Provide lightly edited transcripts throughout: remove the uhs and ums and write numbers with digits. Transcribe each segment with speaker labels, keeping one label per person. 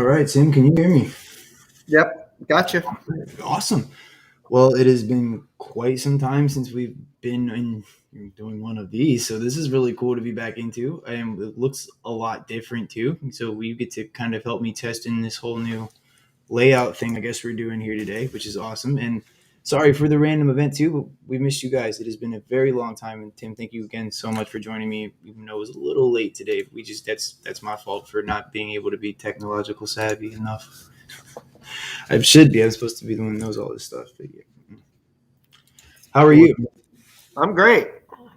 Speaker 1: right, Tim, can you hear me?
Speaker 2: Yep, gotcha.
Speaker 1: Awesome. Well, it has been quite some time since we've been doing one of these, so this is really cool to be back into, and it looks a lot different too. So we get to kind of help me test in this whole new layout thing I guess we're doing here today, which is awesome. And sorry for the random event too, but we missed you guys. It has been a very long time, and Tim, thank you again so much for joining me, even though it was a little late today. We just that's my fault for not being able to be technological savvy enough. I should be. I'm supposed to be the one who knows all this stuff. But yeah. How are you?
Speaker 2: I'm great.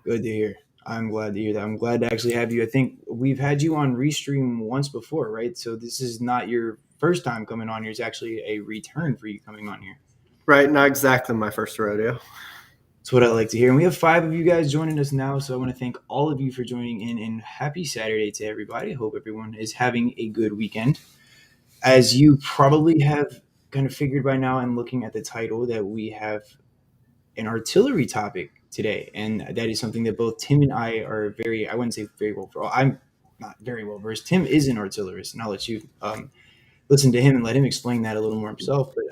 Speaker 1: Good to hear. I'm glad to hear that. I'm glad to actually have you. I think we've had you on Restream once before, right? So this is not your first time coming on here. It's actually a return for you coming on here.
Speaker 2: Right, not exactly my first rodeo.
Speaker 1: That's what I like to hear. And we have 5 of you guys joining us now. So I want to thank all of you for joining in, and happy Saturday to everybody. I hope everyone is having a good weekend. As you probably have kind of figured by now, and looking at the title, that we have an artillery topic today, and that is something that both Tim and I are I wouldn't say very well versed. I'm not very well versed. Tim is an artillerist, and I'll let you listen to him and let him explain that a little more himself. But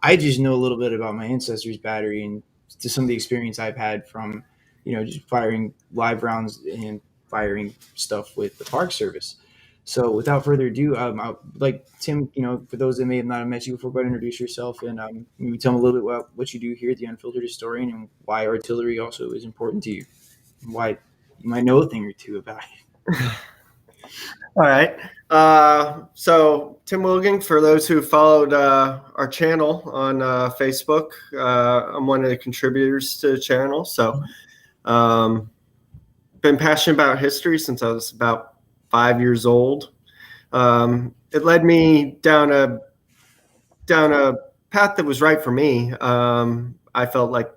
Speaker 1: I just know a little bit about my ancestors' battery and to some of the experience I've had from just firing live rounds and firing stuff with the Park Service. So without further ado, I'd like Tim, for those that may have not met you before, go ahead and introduce yourself and maybe tell them a little bit about what you do here at the Unfiltered Historian and why artillery also is important to you, and why you might know a thing or two about it.
Speaker 2: All right. So Tim Logan, for those who followed our channel on Facebook, I'm one of the contributors to the channel. So been passionate about history since I was about 5 years old. It led me down a path that was right for me. I felt like,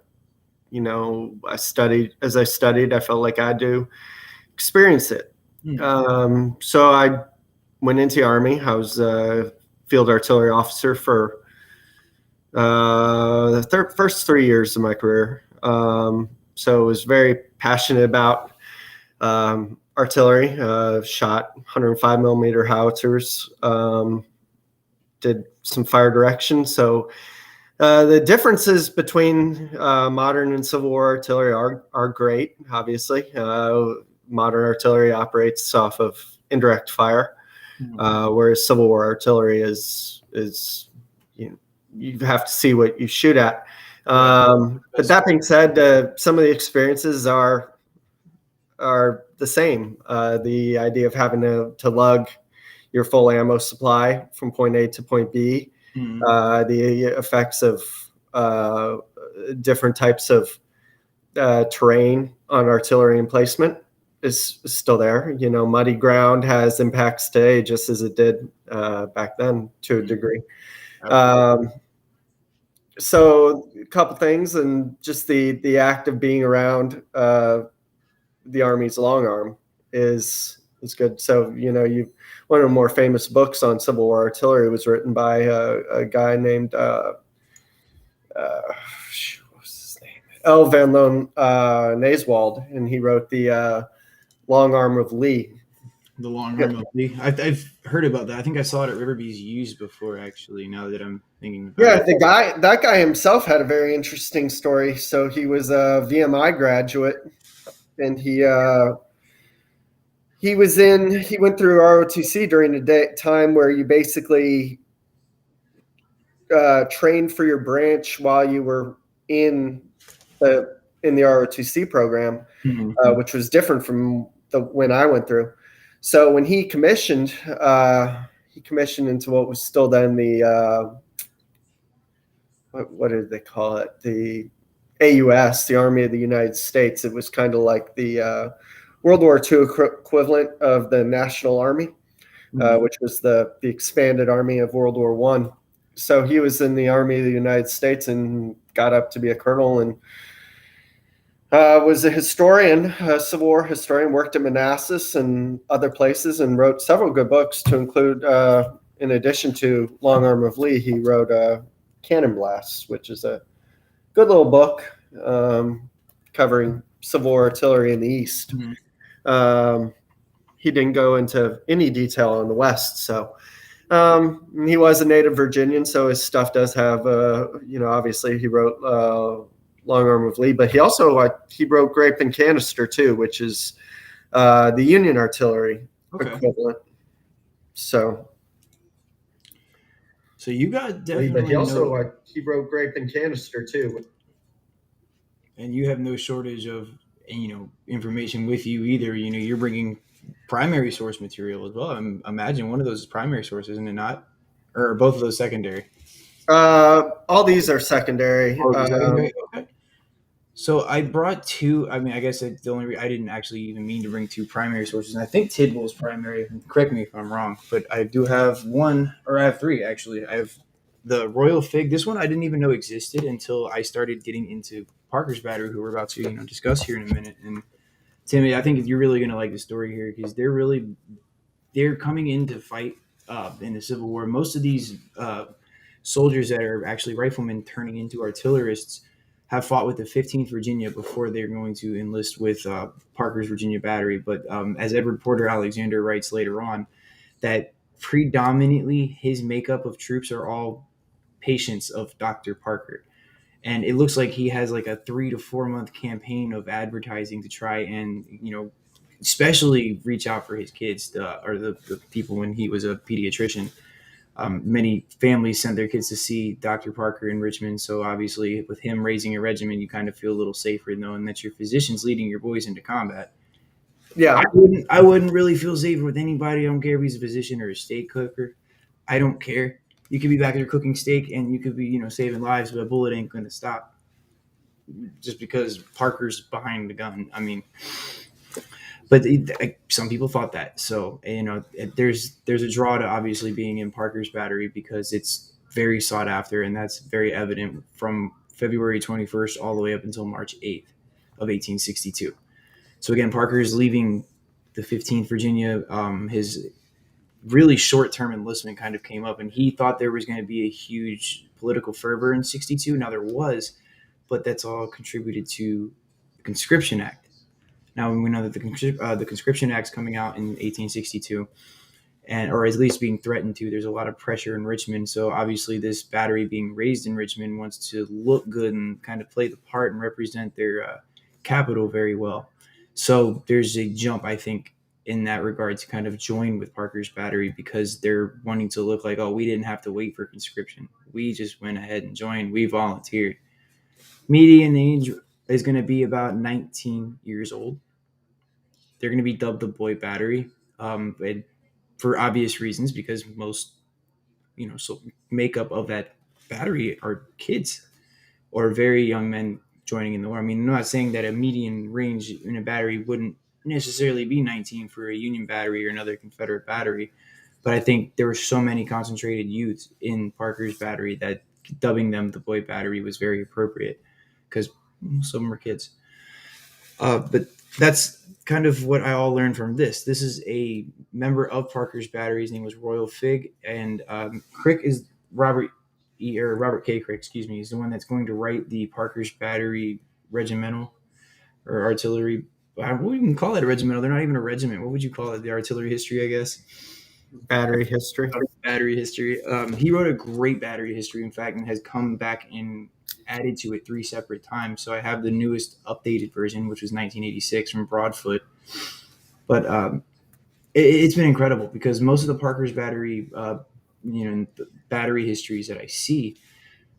Speaker 2: I studied, I felt like I had to experience it. So I went into the Army. I was a field artillery officer for the first 3 years of my career. So I was very passionate about artillery, shot 105 millimeter howitzers, did some fire direction. So the differences between modern and Civil War artillery are great, obviously. Modern artillery operates off of indirect fire, whereas Civil War artillery is you have to see what you shoot at. But that being said, some of the experiences are the same. The idea of having to lug your full ammo supply from point A to point B, the effects of different types of terrain on artillery emplacement is still there. Muddy ground has impacts today just as it did back then to a degree. So a couple things, and just the act of being around the Army's long arm is good. So one of the more famous books on Civil War artillery was written by a guy named what's his name? L. Van Loon Naeswald, and he wrote the Long Arm of Lee.
Speaker 1: The Long Arm of Lee. I've heard about that. I think I saw it at Riverbee's used before, actually, now that I'm thinking about it.
Speaker 2: That guy himself had a very interesting story. So he was a VMI graduate, and he went through ROTC during the time where you basically trained for your branch while you were in the ROTC program, which was different from when I went through. So when he commissioned into what was still then the what did they call it? The AUS, the Army of the United States. It was kind of like the World War II equivalent of the National Army, which was the expanded Army of World War I. So he was in the Army of the United States and got up to be a colonel, and was a historian, a Civil War historian, worked at Manassas and other places, and wrote several good books to include, in addition to Long Arm of Lee, he wrote Cannon Blasts, which is a good little book covering Civil War artillery in the East. He didn't go into any detail on the West. So He was a native Virginian, so his stuff does have, obviously he wrote Long Arm of Lee, but he also he wrote Grape and Canister too, which is the Union artillery
Speaker 1: Okay.
Speaker 2: equivalent. So,
Speaker 1: So you got
Speaker 2: but he
Speaker 1: definitely
Speaker 2: also
Speaker 1: no,
Speaker 2: he wrote Grape and Canister too.
Speaker 1: and you have no shortage of information with you either. You're bringing primary source material as well. Imagine one of those is primary source, isn't it not? Or are both of those secondary?
Speaker 2: All these are secondary.
Speaker 1: Oh, the secondary. Okay. So I brought two. I mean, I guess the only I didn't actually even mean to bring two primary sources. And I think Tidwell is primary. Correct me if I'm wrong, but I do have one, or I have three actually. I have the Royal Fig. This one I didn't even know existed until I started getting into Parker's Battery, who we're about to discuss here in a minute. And Timmy, I think you're really gonna like the story here because they're coming in to fight in the Civil War. Most of these soldiers that are actually riflemen turning into artillerists have fought with the 15th Virginia before they're going to enlist with Parker's Virginia Battery. But as Edward Porter Alexander writes later on, that predominantly his makeup of troops are all patients of Dr. Parker. And it looks like he has like a 3 to 4 month campaign of advertising to try and, especially reach out for his kids or the people when he was a pediatrician. Many families sent their kids to see Dr. Parker in Richmond. So obviously, with him raising a regiment, you kind of feel a little safer knowing that your physician's leading your boys into combat.
Speaker 2: Yeah,
Speaker 1: I wouldn't really feel safer with anybody. I don't care if he's a physician or a steak cooker. I don't care. You could be back there cooking steak and you could be, saving lives, but a bullet ain't going to stop just because Parker's behind the gun. I mean, but some people thought that. So there's a draw to obviously being in Parker's Battery because it's very sought after, and that's very evident from February 21st all the way up until March 8th of 1862. So again, Parker is leaving the 15th Virginia. His really short-term enlistment kind of came up, and he thought there was going to be a huge political fervor in 62. Now there was, but that's all contributed to the Conscription Act. Now we know that the Conscription Act's coming out in 1862, and or at least being threatened to. There's a lot of pressure in Richmond, so obviously this battery being raised in Richmond wants to look good and kind of play the part and represent their capital very well. So there's a jump, I think, in that regard to kind of join with Parker's Battery because they're wanting to look like, oh, we didn't have to wait for conscription. We just went ahead and joined. We volunteered. Median age is going to be about 19 years old. They're going to be dubbed the Boy Battery, and for obvious reasons because most so makeup of that battery are kids or very young men joining in the war. I mean, I'm not saying that a median range in a battery wouldn't necessarily be 19 for a Union battery or another Confederate battery, but I think there were so many concentrated youths in Parker's Battery that dubbing them the Boy Battery was very appropriate because some of them were kids. But that's kind of what I all learned from this. This is a member of Parker's Battery. His name was Royal Fig, and Crick is Robert or Robert K. Crick, excuse me. He's the one that's going to write the Parker's Battery regimental or artillery. I wouldn't even call it a regimental. They're not even a regiment. What would you call it? The artillery history, I guess.
Speaker 2: battery history.
Speaker 1: Battery history. He wrote a great battery history, in fact, and has come back and added to it 3 separate times. So I have the newest updated version, which was 1986 from Broadfoot. But it's been incredible because most of the Parker's Battery, the battery histories that I see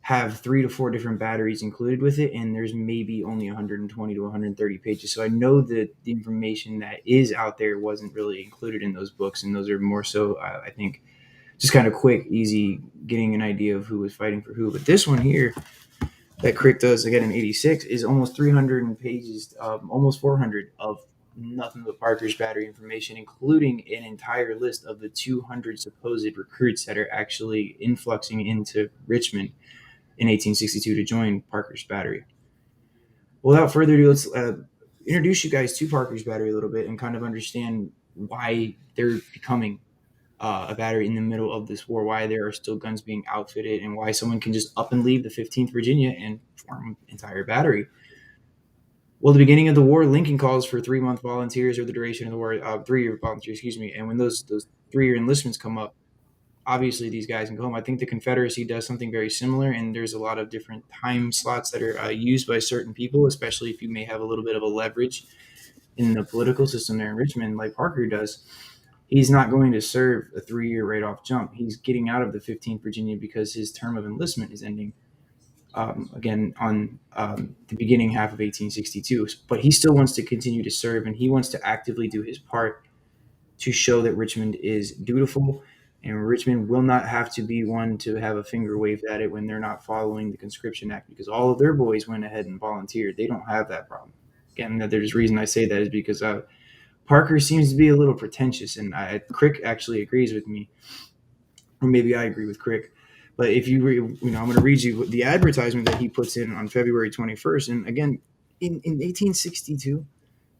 Speaker 1: have 3 to 4 different batteries included with it, and there's maybe only 120 to 130 pages. So I know that the information that is out there wasn't really included in those books, and those are more so, I think, just kind of quick, easy, getting an idea of who was fighting for who. But this one here that Crick does again in '86 is almost 300 pages, almost 400 of nothing but Parker's Battery information, including an entire list of the 200 supposed recruits that are actually influxing into Richmond in 1862 to join Parker's Battery. Without further ado, let's introduce you guys to Parker's Battery a little bit and kind of understand why they're becoming a battery in the middle of this war, why there are still guns being outfitted, and why someone can just up and leave the 15th Virginia and form an entire battery. Well, the beginning of the war, Lincoln calls for 3 month volunteers or the duration of the war, 3 year volunteers, excuse me. And when those 3 year enlistments come up, obviously these guys can go home. I think the Confederacy does something very similar, and there's a lot of different time slots that are used by certain people, especially if you may have a little bit of a leverage in the political system there in Richmond, like Parker does. He's not going to serve a 3 year right off jump. He's getting out of the 15th Virginia because his term of enlistment is ending again on the beginning half of 1862. But he still wants to continue to serve, and he wants to actively do his part to show that Richmond is dutiful, and Richmond will not have to be one to have a finger waved at it when they're not following the conscription act, because all of their boys went ahead and volunteered. They don't have that problem. Again, there's reason I say that is because Parker seems to be a little pretentious, and Crick actually agrees with me, or maybe I agree with Crick. But if I'm going to read you the advertisement that he puts in on February 21st, and again, in 1862,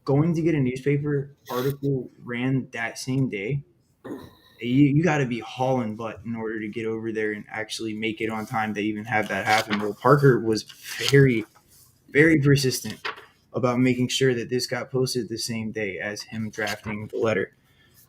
Speaker 1: going to get a newspaper article ran that same day. You got to be hauling butt in order to get over there and actually make it on time to even have that happen. Well, Parker was very, very persistent about making sure that this got posted the same day as him drafting the letter.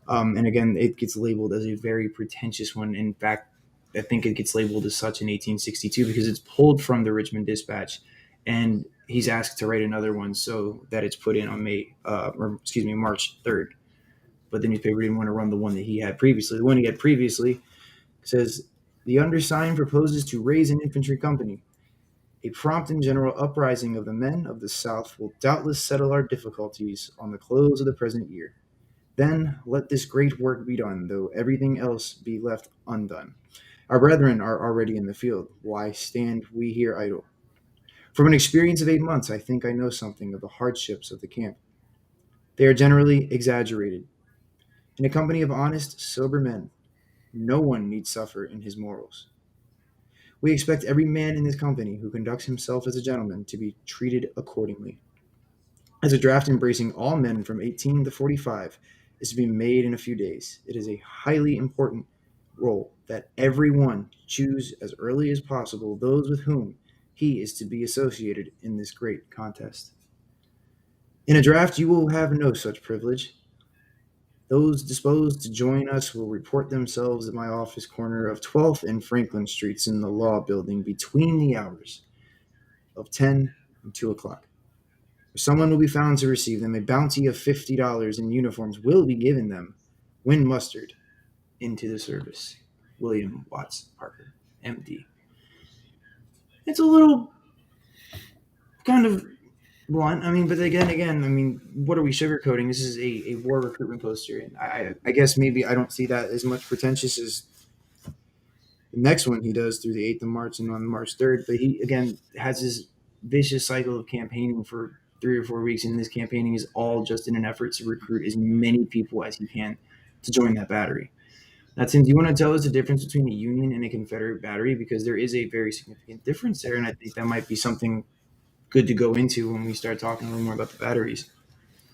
Speaker 1: And again, it gets labeled as a very pretentious one. In fact, I think it gets labeled as such in 1862 because it's pulled from the Richmond Dispatch, and he's asked to write another one so that it's put in on March 3rd. But the newspaper didn't want to run the one that he had previously. The one he had previously says, "The undersigned proposes to raise an infantry company. A prompt and general uprising of the men of the South will doubtless settle our difficulties on the close of the present year. Then let this great work be done, though everything else be left undone. Our brethren are already in the field. Why stand we here idle? From an experience of 8 months, I think I know something of the hardships of the camp. They are generally exaggerated. In a company of honest, sober men, no one need suffer in his morals. We expect every man in this company who conducts himself as a gentleman to be treated accordingly. As a draft embracing all men from 18 to 45 is to be made in a few days, it is a highly important role that every one choose as early as possible those with whom he is to be associated in this great contest. In a draft, you will have no such privilege. Those disposed to join us will report themselves at my office corner of 12th and Franklin Streets in the Law Building between the hours of 10 and 2 o'clock. Someone will be found to receive them. A bounty of $50 in uniforms will be given them when mustered into the service. William Watts Parker, MD." It's a little kind of blunt. I mean, but again, I mean, what are we sugarcoating? This is a war recruitment poster, and I guess maybe I don't see that as much pretentious as the next one he does through the 8th of March and on March 3rd. But he again has this vicious cycle of campaigning for 3 or 4 weeks, and this campaigning is all just in an effort to recruit as many people as he can to join that battery. Now, Tim, do you want to tell us the difference between a Union and a Confederate battery? Because there is a very significant difference there, and I think that might be something good to go into when we start talking a little more about the batteries.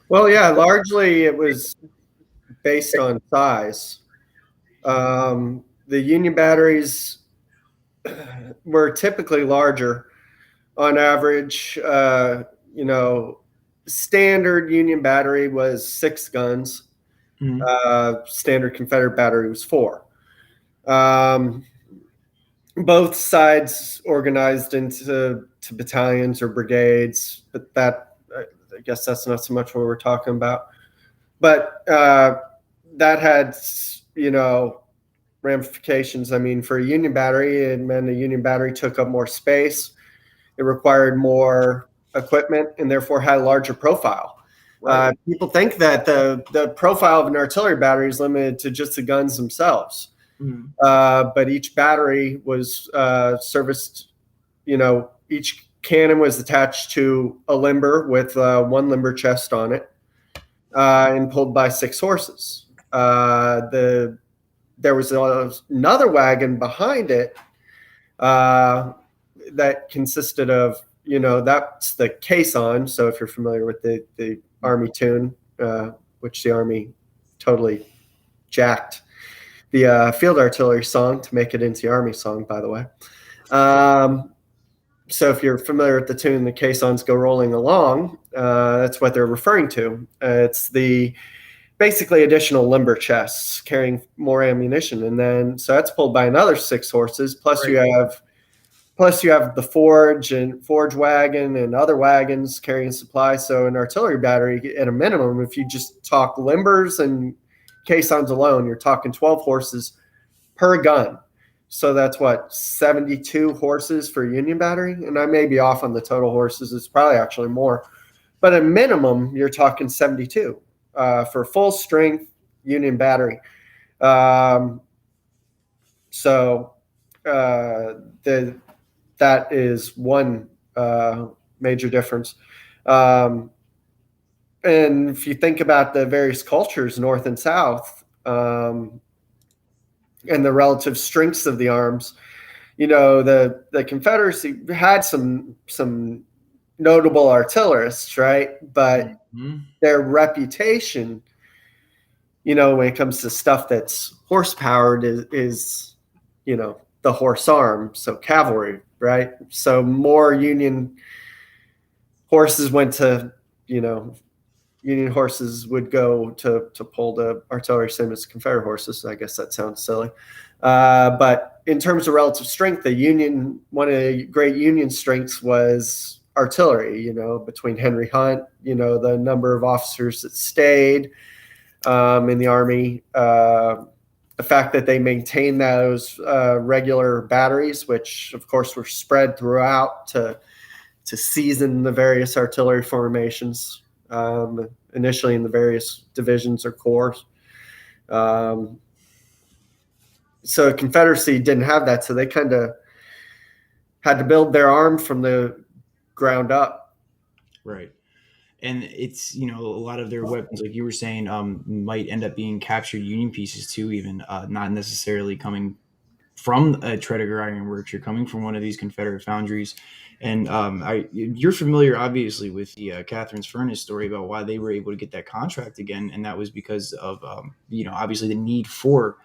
Speaker 2: Well, yeah, largely it was based on size. The Union batteries were typically larger on average. Standard Union battery was 6 guns. Standard Confederate battery was 4. Both sides organized into battalions or brigades, but that, I guess that's not so much what we're talking about. But that had, ramifications. I mean, for a Union battery, it meant a Union battery took up more space. It required more equipment and therefore had a larger profile. Right. People think that the profile of an artillery battery is limited to just the guns themselves. But each battery was serviced, each cannon was attached to a limber with 1 limber chest on it and pulled by 6 horses. There was another wagon behind it that consisted of, that's the caisson. So if you're familiar with the Army tune, which the Army totally jacked the field artillery song to make it into the Army song, by the way. So if you're familiar with the tune, the caissons go rolling along, that's what they're referring to. It's the basically additional limber chests carrying more ammunition. And then so that's pulled by another 6 horses.
Speaker 1: Right.
Speaker 2: Plus you have the forge and forge wagon and other wagons carrying supplies. So an artillery battery, at a minimum, if you just talk limbers and caissons alone, you're talking 12 horses per gun. So that's what, 72 horses for Union battery? And I may be off on the total horses. It's probably actually more. But at minimum, you're talking 72 for full strength Union battery. Um, so the that is one major difference. Um, and if you think about the various cultures, North and South, and the relative strengths of the arms, the Confederacy had some notable artillerists, right? But
Speaker 1: Mm-hmm.
Speaker 2: their reputation, when it comes to stuff that's horse powered, is the horse arm, so cavalry, right? So more Union horses went to, Union horses would go to pull the artillery, same as Confederate horses. I guess that sounds silly. But in terms of relative strength, one of the great Union strengths was artillery, between Henry Hunt, the number of officers that stayed in the Army, the fact that they maintained those regular batteries, which of course were spread throughout to season the various artillery formations, initially in the various divisions or corps. So Confederacy didn't have that, so they kind of had to build their arm from the ground up.
Speaker 1: Right. And it's, a lot of their weapons, like you were saying, might end up being captured Union pieces too, even not necessarily coming from a Tredegar Iron Works. You're coming from one of these Confederate foundries. And you're familiar, obviously, with the Catherine's Furnace story about why they were able to get that contract again, and that was because of, obviously the need for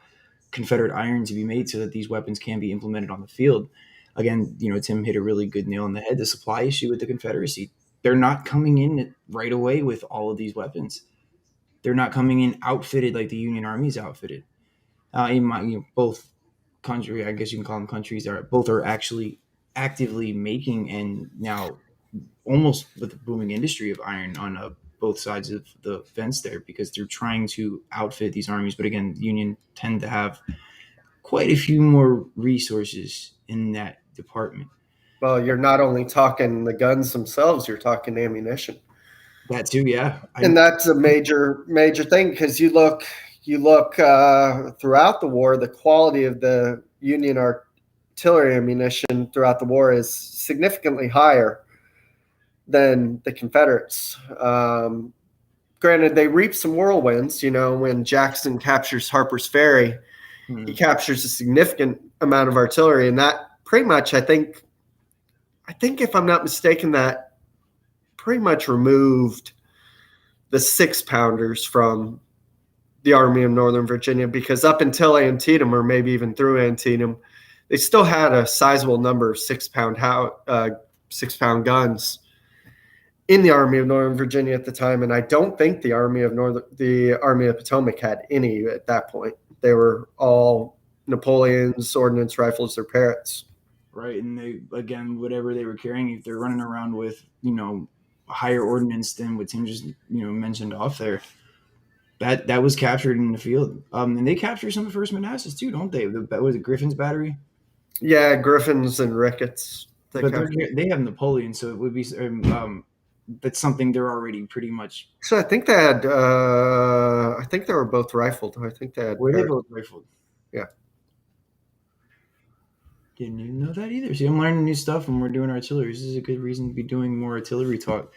Speaker 1: Confederate iron to be made so that these weapons can be implemented on the field. Again, Tim hit a really good nail on the head. The supply issue with the Confederacy, they're not coming in right away with all of these weapons. They're not coming in outfitted like the Union Army's outfitted. Both country, I guess you can call them countries, are both are actually actively making, and now almost with the booming industry of iron on both sides of the fence there, because they're trying to outfit these armies. But again, Union tend to have quite a few more resources in that department.
Speaker 2: Well, you're not only talking the guns themselves, you're talking ammunition.
Speaker 1: That too, yeah.
Speaker 2: And that's a major thing, because you look throughout the war, the quality of the Union artillery ammunition throughout the war is significantly higher than the Confederates. Granted, they reap some whirlwinds. When Jackson captures Harper's Ferry, he captures a significant amount of artillery, and that pretty much, I think if I'm not mistaken, that pretty much removed the 6-pounders from the Army of Northern Virginia, because up until Antietam, or maybe even through Antietam, they still had a sizable number of 6-pound guns in the Army of Northern Virginia at the time. And I don't think the Army of Potomac had any at that point. They were all Napoleon's ordnance rifles or Parrots.
Speaker 1: Right, and they, again, whatever they were carrying, if they're running around with higher ordnance than what Tim just mentioned off there, that was captured in the field. And they captured some of the First Manassas too, don't they? Was it Griffin's battery?
Speaker 2: Yeah, Griffins and Ricketts.
Speaker 1: But they have Napoleon, so it would be that's something they're already pretty much.
Speaker 2: So I think they had. I think they were both rifled. I think they had.
Speaker 1: Were they both rifled?
Speaker 2: Yeah.
Speaker 1: Didn't even know that either. See, I'm learning new stuff when we're doing artillery. This is a good reason to be doing more artillery talk.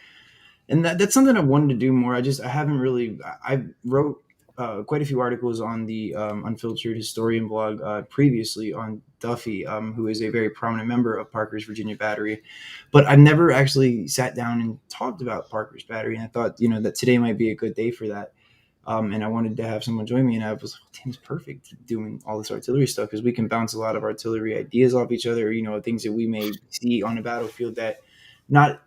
Speaker 1: And that's something I wanted to do more. I haven't really. I wrote quite a few articles on the Unfiltered Historian blog previously on Duffy, who is a very prominent member of Parker's Virginia Battery. But I've never actually sat down and talked about Parker's Battery. And I thought, that today might be a good day for that. And I wanted to have someone join me, and I was like, Tim's perfect doing all this artillery stuff, because we can bounce a lot of artillery ideas off each other, things that we may see on the battlefield that not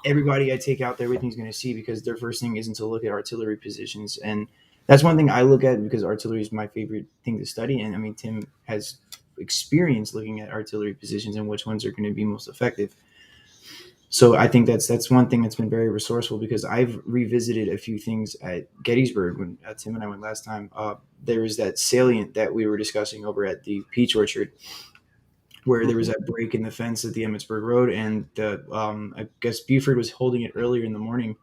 Speaker 1: everybody I take out there everything's going to see, because their first thing isn't to look at artillery positions. And That's one thing I look at because artillery is my favorite thing to study. And I mean, Tim has experience looking at artillery positions and which ones are going to be most effective. So I think that's one thing that's been very resourceful because I've revisited a few things at Gettysburg when Tim and I went last time. There was that salient that we were discussing over at the Peach Orchard, where there was
Speaker 2: Mhm.
Speaker 1: that break in the fence at the Emmitsburg Road, and I guess Buford was holding it earlier in the morning,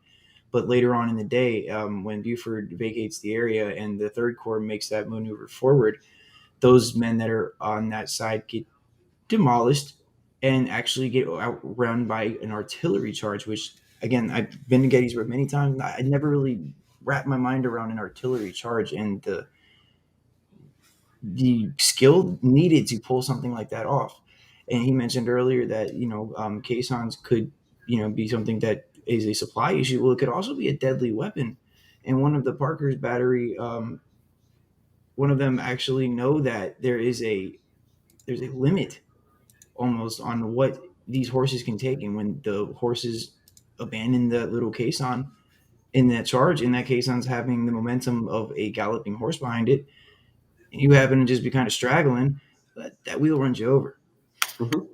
Speaker 1: but later on in the day, when Buford vacates the area and the Third Corps makes that maneuver forward, those men that are on that side get demolished and actually get outrun by an artillery charge, which again, I've been to Gettysburg many times. I never really wrapped my mind around an artillery charge and the skill needed to pull something like that off. And he mentioned earlier that caissons could be something that is a supply issue. Well, it could also be a deadly weapon. And one of the Parker's battery, one of them actually know that there's a limit almost on what these horses can take. And when the horses abandon the little caisson in that charge, and that caisson's having the momentum of a galloping horse behind it, and you happen to just be kind of straggling, that wheel runs you over.
Speaker 2: Mhm.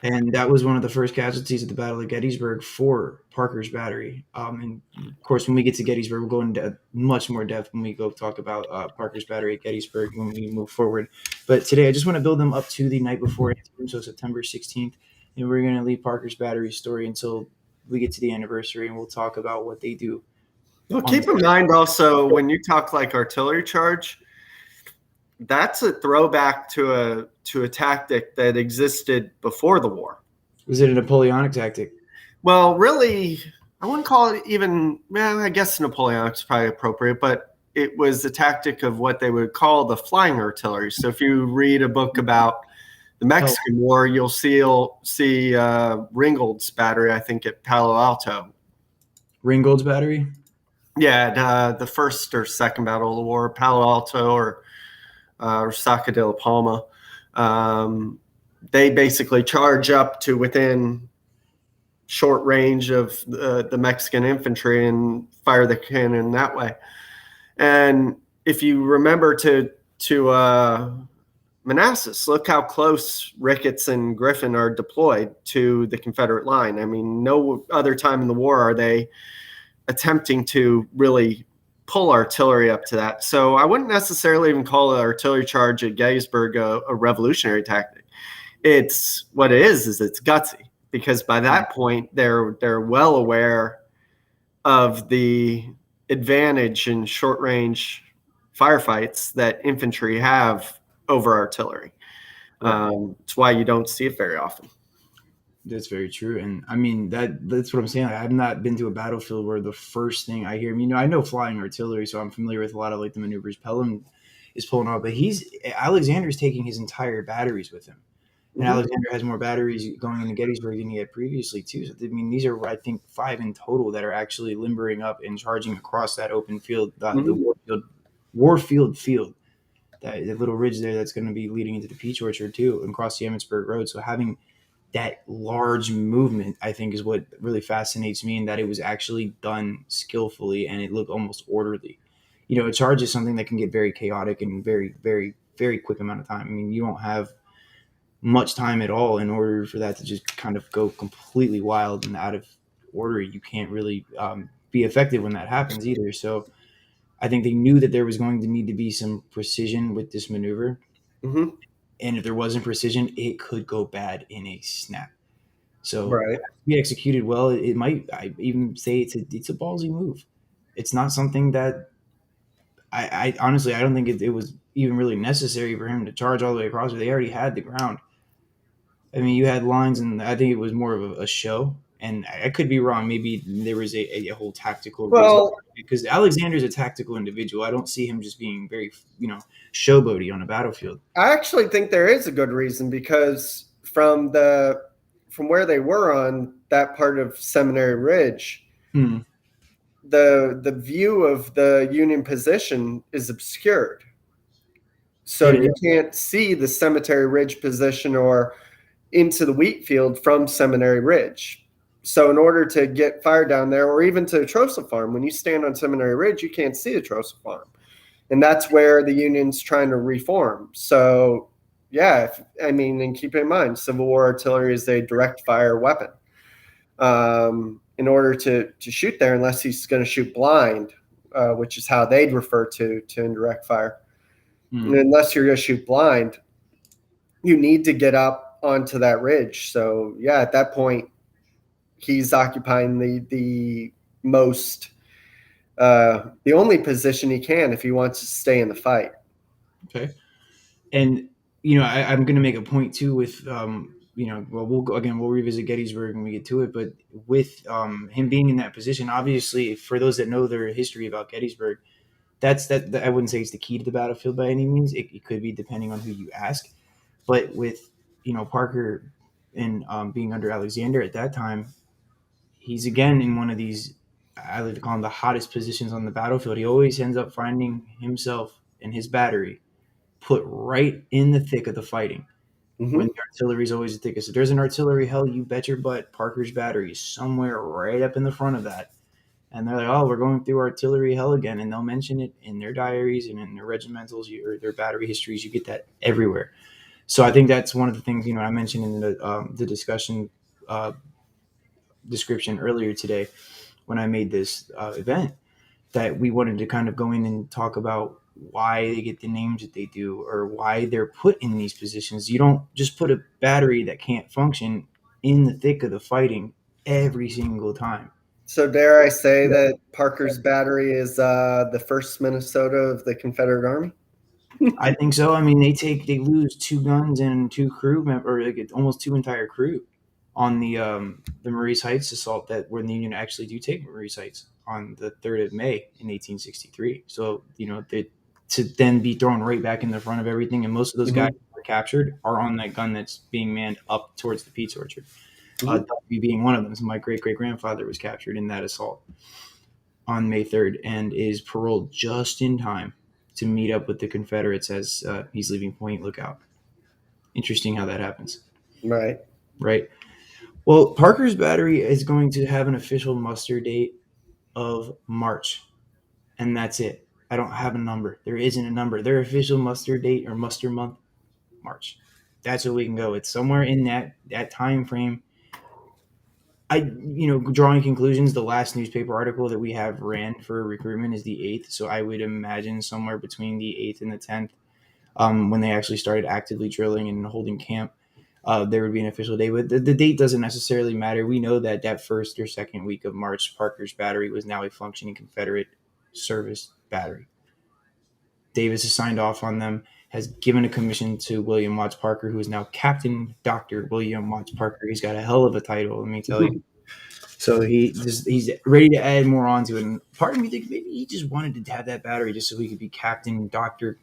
Speaker 1: And that was one of the first casualties at the Battle of Gettysburg for Parker's battery. And of course, when we get to Gettysburg, we'll go into much more depth when we go talk about Parker's battery at Gettysburg when we move forward. But today, I just want to build them up to the night before Antietam, so September 16th. And we're going to leave Parker's battery story until we get to the anniversary, and we'll talk about what they do
Speaker 2: Well,
Speaker 1: on
Speaker 2: keep
Speaker 1: this.
Speaker 2: in mind also when you talk like artillery charge, that's a throwback to a tactic that existed before the war.
Speaker 1: Was it a Napoleonic tactic?
Speaker 2: Well, really, I wouldn't call it even. Well, I guess Napoleonic is probably appropriate, but it was a tactic of what they would call the flying artillery. So if you read a book about the Mexican War, you'll see Ringgold's battery, I think, at Palo Alto.
Speaker 1: Ringgold's battery?
Speaker 2: Yeah, the first or second battle of the war, Palo Alto or Resaca de la Palma. They basically charge up to within short range of the Mexican infantry and fire the cannon that way. And if you remember to Manassas, look how close Ricketts and Griffin are deployed to the Confederate line. I mean, no other time in the war are they attempting to really pull artillery up to that. So I wouldn't necessarily even call an artillery charge at Gettysburg a revolutionary tactic. It's what it is it's gutsy, because by that point they're well aware of the advantage in short range firefights that infantry have over artillery. It's why you don't see it very often.
Speaker 1: That's very true, and I mean that's what I'm saying. I've not been to a battlefield where the first thing I hear, I know flying artillery, so I'm familiar with a lot of like the maneuvers Pelham is pulling off. But Alexander's taking his entire batteries with him, and
Speaker 2: Mm-hmm.
Speaker 1: Alexander has more batteries going into Gettysburg than he had previously too. So I mean, these are I think 5 in total that are actually limbering up and charging across that open field, the
Speaker 2: Mm-hmm.
Speaker 1: Warfield field, that the little ridge there that's going to be leading into the Peach Orchard too, and across the Emmitsburg Road. So having that large movement, I think, is what really fascinates me, and that it was actually done skillfully and it looked almost orderly. A charge is something that can get very chaotic in very, very, very quick amount of time. I mean, you don't have much time at all in order for that to just kind of go completely wild and out of order. You can't really be effective when that happens either. So I think they knew that there was going to need to be some precision with this maneuver.
Speaker 2: Mm-hmm.
Speaker 1: And if there wasn't precision, it could go bad in a snap. So
Speaker 2: Right.
Speaker 1: be executed well, it might. I even say it's a ballsy move. It's not something that I honestly I don't think it was even really necessary for him to charge all the way across. They already had the ground. I mean, you had lines, and I think it was more of a show. And I could be wrong. Maybe there was a whole tactical reason
Speaker 2: Well,
Speaker 1: because Alexander's a tactical individual. I don't see him just being very showboaty on a battlefield.
Speaker 2: I actually think there is a good reason, because from where they were on that part of Seminary Ridge,
Speaker 1: Hmm.
Speaker 2: the view of the Union position is obscured. So
Speaker 1: It
Speaker 2: you
Speaker 1: is.
Speaker 2: can't see the Cemetery Ridge position or into the wheat field from Seminary Ridge. So in order to get fire down there, or even to the Trosa Farm, when you stand on Seminary Ridge, you can't see the Trosa Farm. and that's where the Union's trying to reform. So, yeah, and keep in mind, Civil War artillery is a direct fire weapon. In order to shoot there, unless he's going to shoot blind, which is how they'd refer to indirect fire.
Speaker 1: Mm.
Speaker 2: Unless you're going to shoot blind, you need to get up onto that ridge. So yeah, at that point, he's occupying the most the only position he can if he wants to stay in the fight.
Speaker 1: Okay. And I'm going to make a point too with well, we'll go again. We'll revisit Gettysburg when we get to it. But with him being in that position, obviously, for those that know their history about Gettysburg, that I wouldn't say it's the key to the battlefield by any means. It could be depending on who you ask. But with Parker and being under Alexander at that time, he's again in one of these, I like to call them the hottest positions on the battlefield. He always ends up finding himself and his battery put right in the thick of the fighting when
Speaker 2: Mm-hmm.
Speaker 1: the artillery is always the thickest. If there's an artillery hell, you bet your butt Parker's battery is somewhere right up in the front of that. And they're like, oh, we're going through artillery hell again. And they'll mention it in their diaries and in their regimentals or their battery histories. You get that everywhere. So I think that's one of the things, I mentioned in the discussion description earlier today when I made this event, that we wanted to kind of go in and talk about why they get the names that they do or why they're put in these positions. You don't just put a battery that can't function in the thick of the fighting every single time.
Speaker 2: So dare I say that Parker's battery is the first Minnesota of the Confederate Army?
Speaker 1: I think so. I mean, they lose two guns and two crew or like almost two entire crew on the Marie's Heights assault, that when the Union actually do take Marie's Heights on the 3rd of May in 1863. So to then be thrown right back in the front of everything, and most of those guys
Speaker 2: Mm-hmm.
Speaker 1: who were captured are on that gun that's being manned up towards the Pete's Orchard.
Speaker 2: Mm-hmm.
Speaker 1: Duffy being one of them. So my great great grandfather was captured in that assault on May 3rd and is paroled just in time to meet up with the Confederates as he's leaving Point Lookout. Interesting how that happens,
Speaker 2: Right.
Speaker 1: right? Well, Parker's battery is going to have an official muster date of March, and that's it. I don't have a number. There isn't a number. Their official muster date or muster month, March. That's where we can go. It's somewhere in that time frame. Drawing conclusions, the last newspaper article that we have ran for recruitment is the 8th. So I would imagine somewhere between the 8th and the 10th, when they actually started actively drilling and holding camp, there would be an official date. But the date doesn't necessarily matter. We know that first or second week of March, Parker's battery was now a functioning Confederate service battery. Davis has signed off on them, has given a commission to William Watts Parker, who is now Captain Dr. William Watts Parker. He's got a hell of a title, let me tell you. So he's ready to add more onto it. And part of me thinks maybe he just wanted to have that battery just so he could be Captain Doctor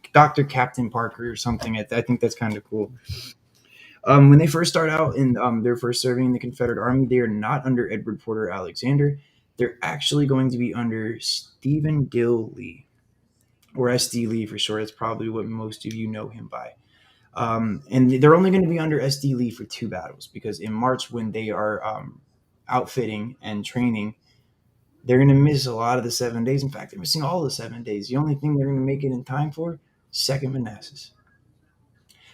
Speaker 1: Captain Parker or something. I think that's kind of cool. When they first start out and they're first serving in the Confederate Army, they are not under Edward Porter Alexander. They're actually going to be under Stephen Gill Lee, or SD Lee for short. That's probably what most of you know him by. And they're only going to be under SD Lee for 2 battles, because in March, when they are outfitting and training, they're going to miss a lot of the 7 days. In fact, they're missing all the 7 days. The only thing they're going to make it in time for, Second Manassas.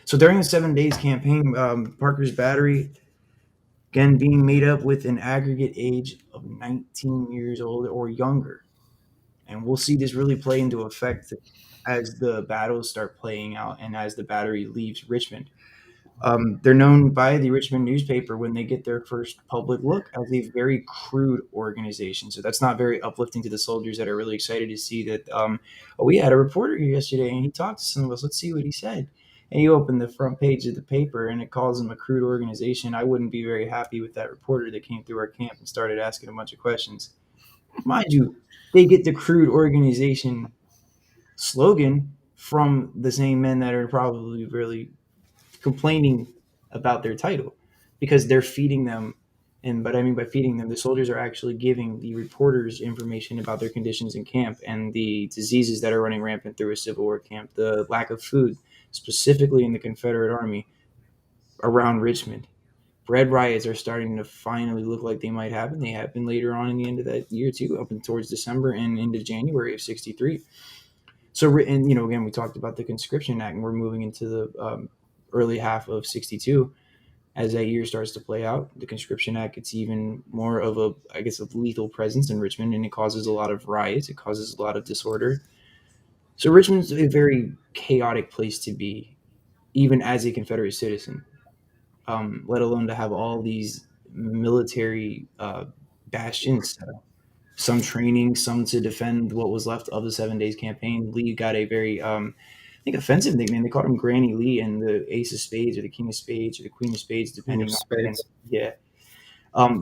Speaker 1: So during the 7 days campaign, Parker's battery, again, being made up with an aggregate age of 19 years old or younger. And we'll see this really play into effect as the battles start playing out and as the battery leaves Richmond. They're known by the Richmond newspaper when they get their first public look as a very crude organization. So that's not very uplifting to the soldiers that are really excited to see that. We had a reporter here yesterday and he talked to some of us. Let's see what he said. And you open the front page of the paper and it calls them a crude organization. I wouldn't be very happy with that reporter that came through our camp and started asking a bunch of questions. Mind you, they get the crude organization slogan from the same men that are probably really complaining about their title, because they're feeding them. And but I mean by feeding them, the soldiers are actually giving the reporters information about their conditions in camp and the diseases that are running rampant through a Civil War camp, the lack of food, specifically in the Confederate Army around Richmond. Bread riots are starting to finally look like they might happen. They happen later on in the end of that year too, up and towards December and into January of '63. So, and again, we talked about the Conscription Act, and we're moving into the early half of '62. As that year starts to play out, the Conscription Act gets even more of a, I guess, a lethal presence in Richmond, and it causes a lot of riots. It causes a lot of disorder. So Richmond's a very chaotic place to be, even as a Confederate citizen. Let alone to have all these military bastions set up. Some training, some to defend what was left of the 7 Days campaign. Lee got a very, I think, offensive nickname. They called him Granny Lee and the Ace of Spades or the King of Spades or the Queen of Spades,
Speaker 2: King of
Speaker 1: depending on, again,
Speaker 2: Spades.
Speaker 1: yeah.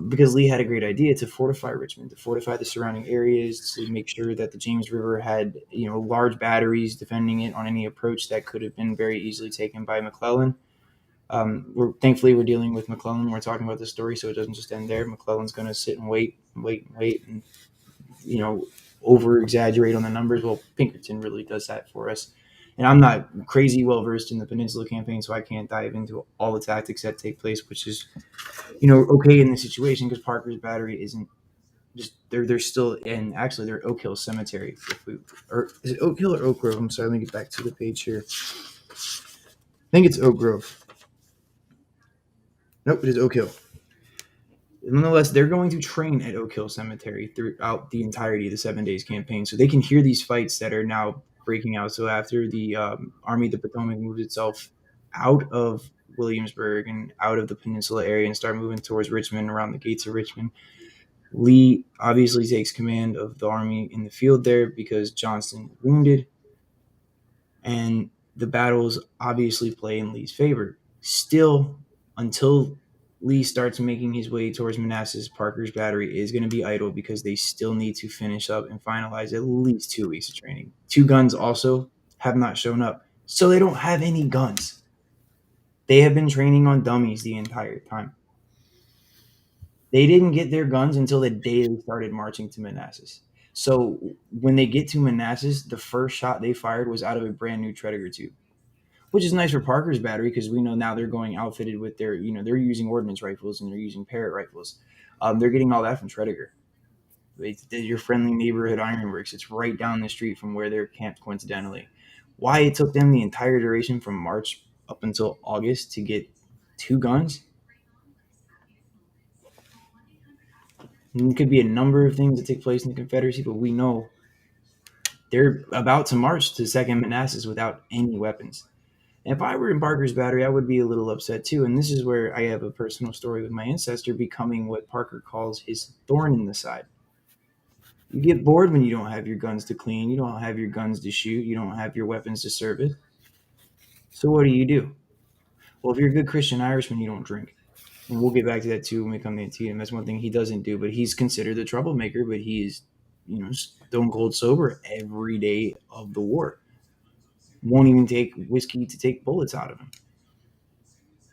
Speaker 1: Because Lee had a great idea to fortify Richmond, to fortify the surrounding areas, to make sure that the James River had, large batteries defending it on any approach that could have been very easily taken by McClellan. We're dealing with McClellan. We're talking about this story, so it doesn't just end there. McClellan's going to sit and wait, and wait, and wait, and over exaggerate on the numbers. Well, Pinkerton really does that for us. And I'm not crazy well versed in the Peninsula campaign, so I can't dive into all the tactics that take place, which is okay in this situation because Parker's battery isn't just they're still in, actually they're Oak Hill Cemetery. Or is it Oak Hill or Oak Grove? I'm sorry, let me get back to the page here. I think it's Oak Grove. Nope, it is Oak Hill. Nonetheless, they're going to train at Oak Hill Cemetery throughout the entirety of the 7 Days campaign, so they can hear these fights that are now breaking out. So after the Army of the Potomac moves itself out of Williamsburg and out of the Peninsula area and start moving towards Richmond, around the gates of Richmond, Lee obviously takes command of the army in the field there because Johnston is wounded, and the battles obviously play in Lee's favor. Still, until Lee starts making his way towards Manassas, Parker's battery is going to be idle because they still need to finish up and finalize at least 2 weeks of training. Two guns also have not shown up, so they don't have any guns. They have been training on dummies the entire time. They didn't get their guns until the day they started marching to Manassas. So when they get to Manassas, the first shot they fired was out of a brand new Tredegar tube, which is nice for Parker's battery because we know now they're going outfitted with their, they're using ordnance rifles and they're using Parrott rifles. They're getting all that from Tredegar. It's your friendly neighborhood ironworks. It's right down the street from where they're camped, coincidentally. Why it took them the entire duration from March up until August to get two guns, it could be a number of things that take place in the Confederacy, but we know they're about to march to Second Manassas without any weapons. And if I were in Parker's battery, I would be a little upset too. And this is where I have a personal story with my ancestor becoming what Parker calls his thorn in the side. You get bored when you don't have your guns to clean, you don't have your guns to shoot, you don't have your weapons to service. So what do? Well, if you're a good Christian Irishman, you don't drink. And we'll get back to that too when we come to Antietam. That's one thing he doesn't do, but he's considered a troublemaker, but he is, stone cold sober every day of the war. Won't even take whiskey to take bullets out of him.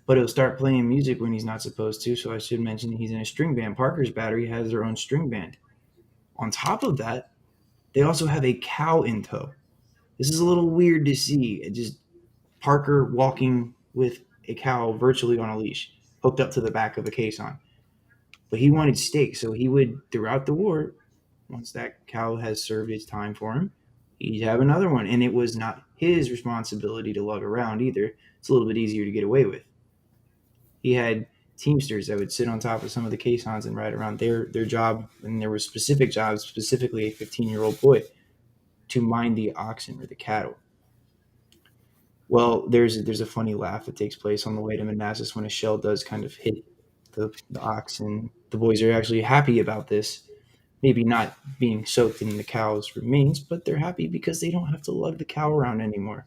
Speaker 1: But he'll start playing music when he's not supposed to. So I should mention he's in a string band. Parker's battery has their own string band. On top of that, they also have a cow in tow. This is a little weird to see. It just Parker walking with a cow virtually on a leash, hooked up to the back of a caisson. But he wanted steak, so he would, throughout the war, once that cow has served its time for him, he'd have another one. And it was not his responsibility to lug around either. It's a little bit easier to get away with. He had teamsters that would sit on top of some of the caissons and ride around. Their job, and there were specific jobs, specifically a 15-year-old boy, to mind the oxen or the cattle. Well, there's a funny laugh that takes place on the way to Manassas when a shell does kind of hit the ox, and the boys are actually happy about this. Maybe not being soaked in the cow's remains, but they're happy because they don't have to lug the cow around anymore.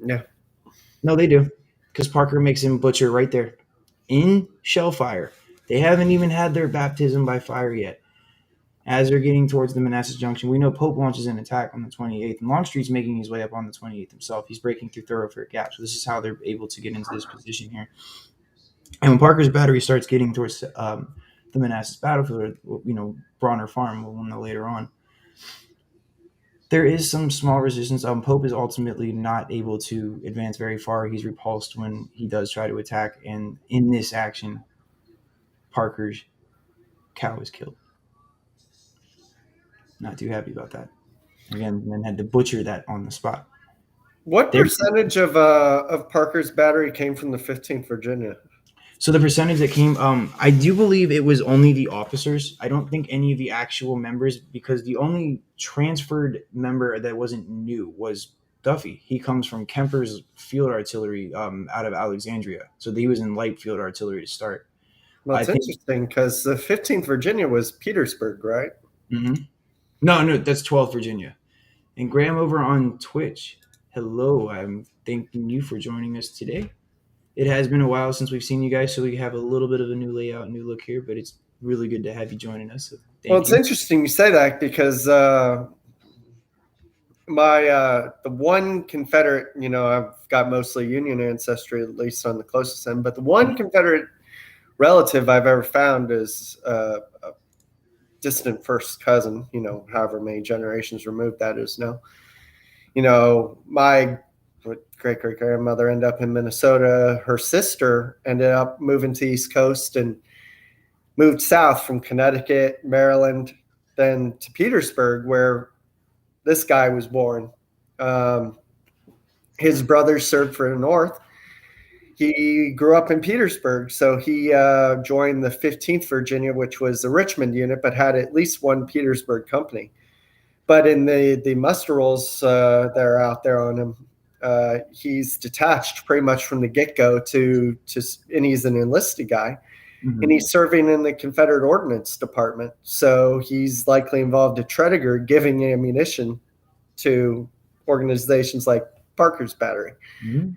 Speaker 2: Yeah.
Speaker 1: No, they do, because Parker makes him butcher right there in shell fire. They haven't even had their baptism by fire yet. As they're getting towards the Manassas Junction, we know Pope launches an attack on the 28th, and Longstreet's making his way up on the 28th himself. He's breaking through thoroughfare gaps. So this is how they're able to get into this position here. And when Parker's battery starts getting towards the Manassas battlefield, Bronner Farm, we'll know later on, there is some small resistance. Pope is ultimately not able to advance very far. He's repulsed when he does try to attack, and in this action, Parker's cow is killed. Not too happy about that. again, and then had to butcher that on the spot.
Speaker 2: What
Speaker 1: There,
Speaker 2: percentage of Parker's battery came from the 15th Virginia?
Speaker 1: so the percentage that came, I do believe it was only the officers. I don't think any of the actual members, because the only transferred member that wasn't new was Duffy. He comes from Kemper's Field Artillery out of Alexandria, so he was in light field artillery to start.
Speaker 2: Well,
Speaker 1: I
Speaker 2: it's
Speaker 1: think.
Speaker 2: interesting because the 15th Virginia was Petersburg, right?
Speaker 1: Mhm. No, that's 12th Virginia. And Graham over on Twitch. Hello, I'm thanking you for joining us today. It has been a while since we've seen you guys, so we have a little bit of a new layout, new look here, but it's really good to have you joining us. So
Speaker 2: Well,
Speaker 1: thank
Speaker 2: it's
Speaker 1: you.
Speaker 2: interesting you say that because my the one Confederate, I've got mostly Union ancestry, at least on the closest end, but the one Confederate relative I've ever found is a distant first cousin, however many generations removed that is now. My great great grandmother ended up in Minnesota. Her sister ended up moving to the East Coast and moved south from Connecticut, Maryland, then to Petersburg, where this guy was born. Um, his brothers served for the North. He grew up in Petersburg, so he joined the 15th Virginia, which was the Richmond unit, but had at least one Petersburg company. But in the muster rolls that are out there on him, he's detached pretty much from the get-go and he's an enlisted guy. And
Speaker 1: Mhm.
Speaker 2: he's serving in the Confederate Ordnance Department. So he's likely involved at Tredegar giving ammunition to organizations like Parker's Battery
Speaker 1: Mhm.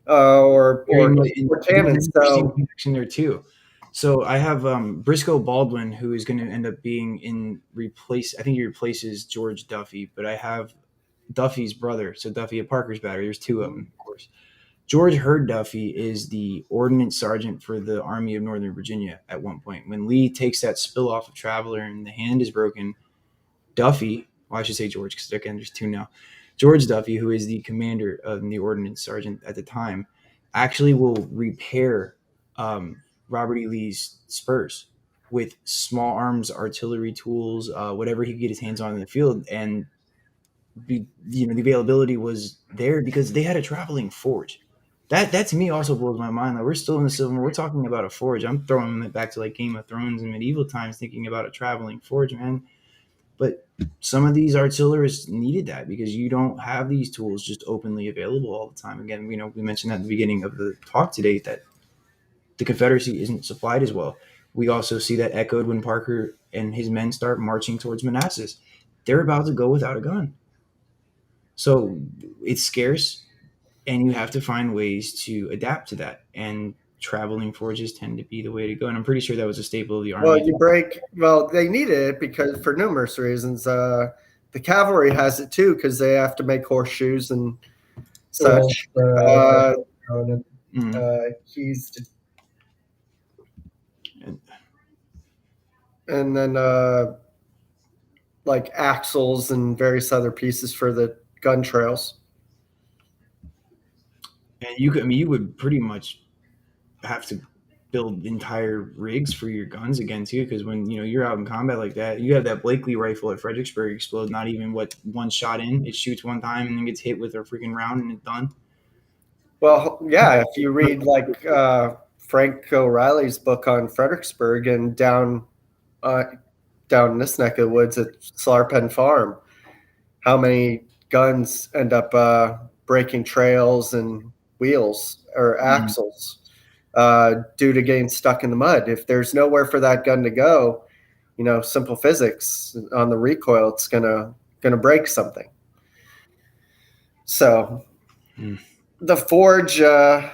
Speaker 2: or,
Speaker 1: Very
Speaker 2: or,
Speaker 1: much,
Speaker 2: or
Speaker 1: there's an
Speaker 2: Cannons.
Speaker 1: interesting
Speaker 2: So,
Speaker 1: connection there too. So I have Briscoe Baldwin, who is going to end up being in replace. I think he replaces George Duffy, but I have Duffy's brother. So Duffy at Parker's Battery. There's two of them, of course. George Hurd Duffy is the ordnance sergeant for the Army of Northern Virginia at one point. When Lee takes that spill off of Traveler and the hand is broken, Duffy, well, I should say George because again, there's two now. George Duffy, who is the commander of the ordnance sergeant at the time, actually will repair Robert E. Lee's spurs with small arms artillery tools, whatever he could get his hands on in the field. And the availability was there because they had a traveling forge. That to me also blows my mind. Like we're still in the Civil War, we're talking about a forge. I'm throwing it back to like Game of Thrones and medieval times, thinking about a traveling forge, man. But some of these artillerists needed that because you don't have these tools just openly available all the time. Again, we mentioned at the beginning of the talk today that the Confederacy isn't supplied as well. We also see that echoed when Parker and his men start marching towards Manassas. They're about to go without a gun. So it's scarce, and you have to find ways to adapt to that. And traveling forges tend to be the way to go. And I'm pretty sure that was a staple of the Army.
Speaker 2: they needed it because for numerous reasons. The cavalry has it too because they have to make horseshoes and such.
Speaker 1: Mm-hmm.
Speaker 2: He's
Speaker 1: And,
Speaker 2: and then like axles and various other pieces for the gun trails.
Speaker 1: and you could, I mean, you would pretty much have to build entire rigs for your guns again too, because when you're out in combat like that, you have that Blakely rifle at Fredericksburg explode. Not even what one shot in, it shoots one time and then gets hit with a freaking round and it's done.
Speaker 2: Well, yeah, if you read like Frank O'Reilly's book on Fredericksburg and uh, down this neck of the woods at Slarpen Farm, how many guns end up breaking trails and wheels or
Speaker 1: Mm-hmm.
Speaker 2: axles due to getting stuck in the mud. If there's nowhere for that gun to go, simple physics on the recoil, it's gonna break something. So the forge, they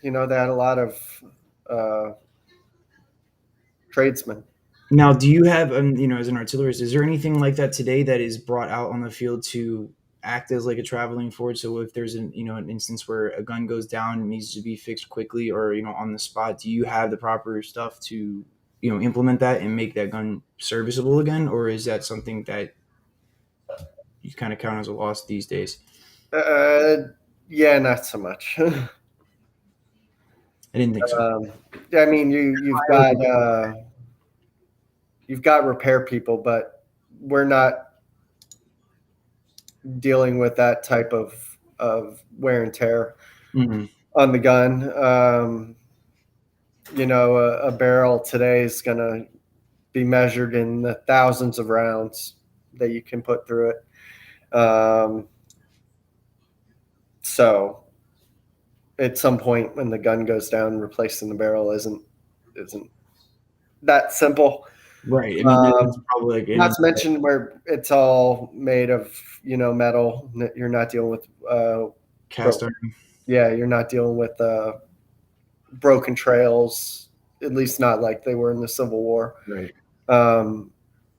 Speaker 2: had a lot of uh, tradesmen.
Speaker 1: Now, do you have, as an artillerist, is there anything like that today that is brought out on the field to act as like a traveling forge? So if there's an instance where a gun goes down and needs to be fixed quickly or, on the spot, do you have the proper stuff to, implement that and make that gun serviceable again? Or is that something that you kind of count as a loss these days?
Speaker 2: Uh, yeah, not so much.
Speaker 1: I didn't think so.
Speaker 2: I mean, you've got repair people, but we're not dealing with that type of wear and tear
Speaker 1: Hmm.
Speaker 2: on the gun. A barrel today is going to be measured in the thousands of rounds that you can put through it. So at some point when the gun goes down, replacing the barrel isn't that simple.
Speaker 1: Right. I mean, it's
Speaker 2: Um,
Speaker 1: probably like
Speaker 2: Not
Speaker 1: any
Speaker 2: to mention where it's all made of metal. You're not dealing with
Speaker 1: cast
Speaker 2: broke.
Speaker 1: iron.
Speaker 2: Yeah, you're not dealing with broken trails. At least not like they were in the Civil War.
Speaker 1: Right.
Speaker 2: Um,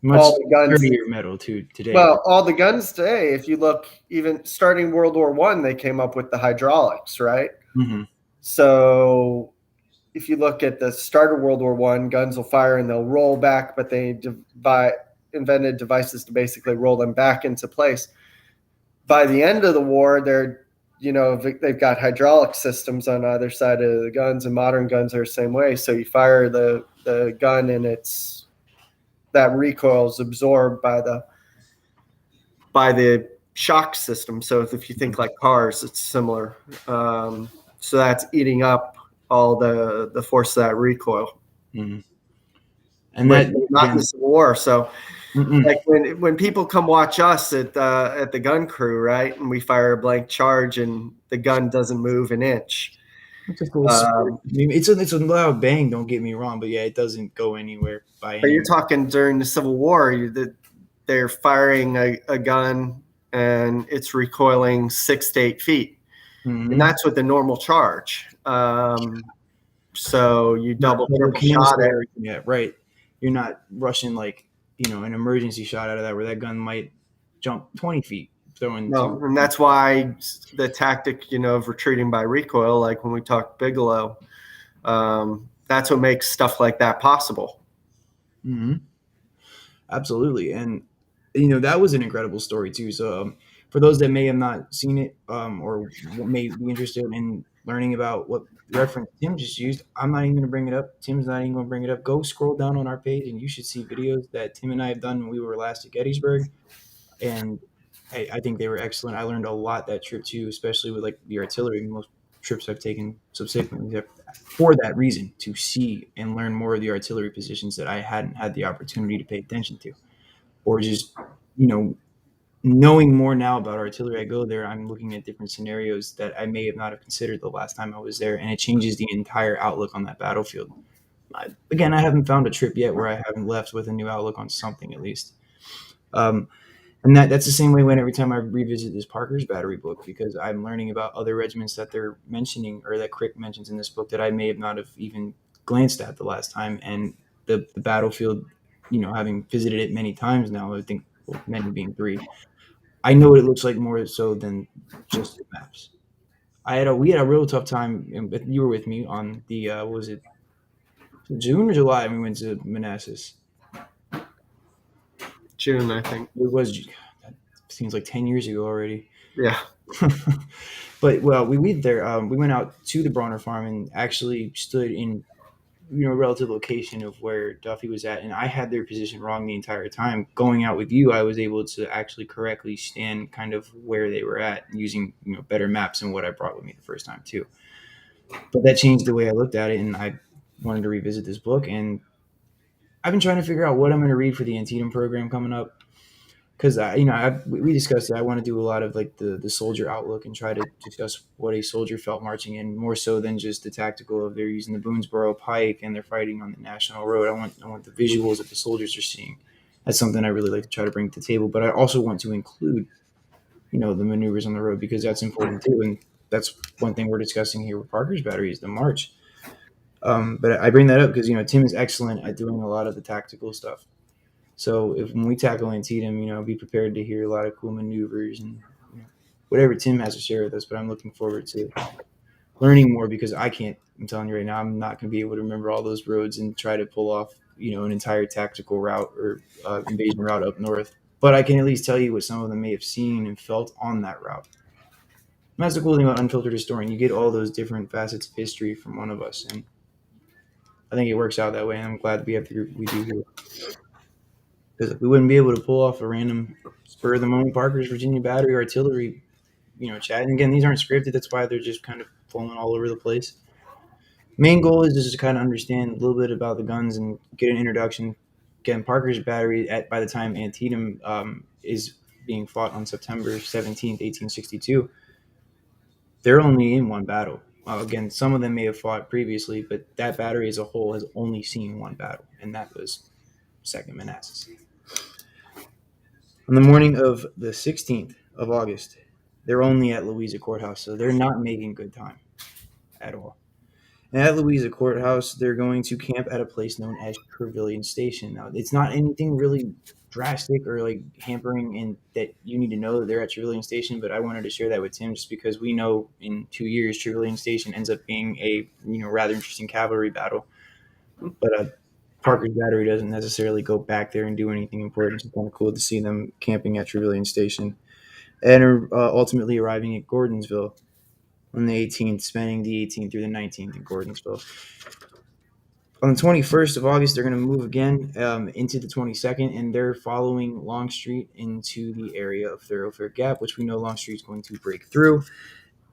Speaker 1: Much
Speaker 2: all the guns
Speaker 1: sturdier metal too today.
Speaker 2: Well, all the guns today, if you look, even starting World War One, they came up with the hydraulics, right?
Speaker 1: Hmm.
Speaker 2: So if you look at the start of World War One, guns will fire and they'll roll back, but they invented devices to basically roll them back into place. By the end of the war, they've got hydraulic systems on either side of the guns, and modern guns are the same way. So you fire the gun, and that recoil is absorbed by the shock system. So if you think like cars, it's similar. So that's eating up all the force of that recoil,
Speaker 1: Hmm. And
Speaker 2: which
Speaker 1: that
Speaker 2: is not in the
Speaker 1: again.
Speaker 2: Civil War. So
Speaker 1: Mm-mm.
Speaker 2: like when people come watch us at the gun crew, right, and we fire a blank charge and the gun doesn't move an inch.
Speaker 1: It's a little spurt.
Speaker 2: Um,
Speaker 1: I mean, it's a loud bang. Don't get me wrong, but yeah, it doesn't go anywhere by
Speaker 2: but
Speaker 1: any
Speaker 2: you're
Speaker 1: means.
Speaker 2: talking during the Civil War, they're firing a gun and it's recoiling 6 to 8 feet. And
Speaker 1: Hmm.
Speaker 2: that's with the normal charge. So you
Speaker 1: Not
Speaker 2: double,
Speaker 1: double
Speaker 2: triple shot
Speaker 1: canister
Speaker 2: it.
Speaker 1: or everything yet, right? You're not rushing like an emergency shot out of that where that gun might jump 20 feet, throwing
Speaker 2: No,
Speaker 1: two.
Speaker 2: and that's why the tactic, of retreating by recoil, like when we talked Bigelow, that's what makes stuff like that possible.
Speaker 1: Hmm. Absolutely, and that was an incredible story too. So, for those that may have not seen it, or may be interested in learning about what reference Tim just used, I'm not even going to bring it up. Tim's not even going to bring it up. Go scroll down on our page, and you should see videos that Tim and I have done when we were last at Gettysburg, and I think they were excellent. I learned a lot that trip too, especially with like the artillery. Most trips I've taken subsequently for that reason, to see and learn more of the artillery positions that I hadn't had the opportunity to pay attention to, or just you know knowing more now about artillery. I go there, I'm looking at different scenarios that I may have not have considered the last time I was there, and it changes the entire outlook on that battlefield. Again, I haven't found a trip yet where I haven't left with a new outlook on something, at least. um, and that's the same way when every time I revisit this Parker's Battery book, because I'm learning about other regiments that they're mentioning, or that Crick mentions in this book, that I may have not have even glanced at the last time. And the battlefield, having visited it many times now, I think, well, many being three, I know what it looks like more so than just the maps. We had a real tough time, and you were with me on the what was it, June or July? We went to Manassas.
Speaker 2: June, I think.
Speaker 1: It was, that seems like 10 years ago already.
Speaker 2: Yeah.
Speaker 1: But well, we went there. We went out to the Bronner farm and actually stood in relative location of where Duffy was at, and I had their position wrong the entire time. Going out with you, I was able to actually correctly stand kind of where they were at using better maps than what I brought with me the first time too. But that changed the way I looked at it, and I wanted to revisit this book. And I've been trying to figure out what I'm going to read for the Antietam program coming up, because we discussed it. I want to do a lot of like the soldier outlook and try to discuss what a soldier felt marching in, more so than just the tactical of they're using the Boonesboro Pike and they're fighting on the National Road. I want the visuals that the soldiers are seeing. That's something I really like to try to bring to the table. But I also want to include the maneuvers on the road, because that's important too. And that's one thing we're discussing here with Parker's Battery is the march. But I bring that up because Tim is excellent at doing a lot of the tactical stuff. So if when we tackle Antietam, be prepared to hear a lot of cool maneuvers and whatever Tim has to share with us. But I'm looking forward to learning more, because I can't. I'm telling you right now, I'm not going to be able to remember all those roads and try to pull off an entire tactical route or invasion route up north. But I can at least tell you what some of them may have seen and felt on that route. And that's the cool thing about Unfiltered Historian. You get all those different facets of history from one of us, and I think it works out that way. And I'm glad we have the group we do here. because we wouldn't be able to pull off a random spur of the moment Parker's Virginia Battery artillery, chat. And again, these aren't scripted. That's why they're just kind of flowing all over the place. Main goal is just to kind of understand a little bit about the guns and get an introduction. Again, Parker's Battery, by the time Antietam is being fought on September 17th, 1862, they're only in one battle. Again, some of them may have fought previously, but that battery as a whole has only seen one battle, and that was Second Manassas. On the morning of the 16th of August, they're only at Louisa Courthouse, so they're not making good time at all. And at Louisa Courthouse, they're going to camp at a place known as Trevilian Station. Now, it's not anything really drastic or like hampering in that you need to know that they're at Trevilian Station, but I wanted to share that with Tim just because we know in 2 years Trevilian Station ends up being a rather interesting cavalry battle. But Parker's Battery doesn't necessarily go back there and do anything important. It's kind of cool to see them camping at Trevilian Station and ultimately arriving at Gordonsville on the 18th, spending the 18th through the 19th in Gordonsville. On the 21st of August, they're going to move again into the 22nd, and they're following Longstreet into the area of Thoroughfare Gap, which we know Longstreet's going to break through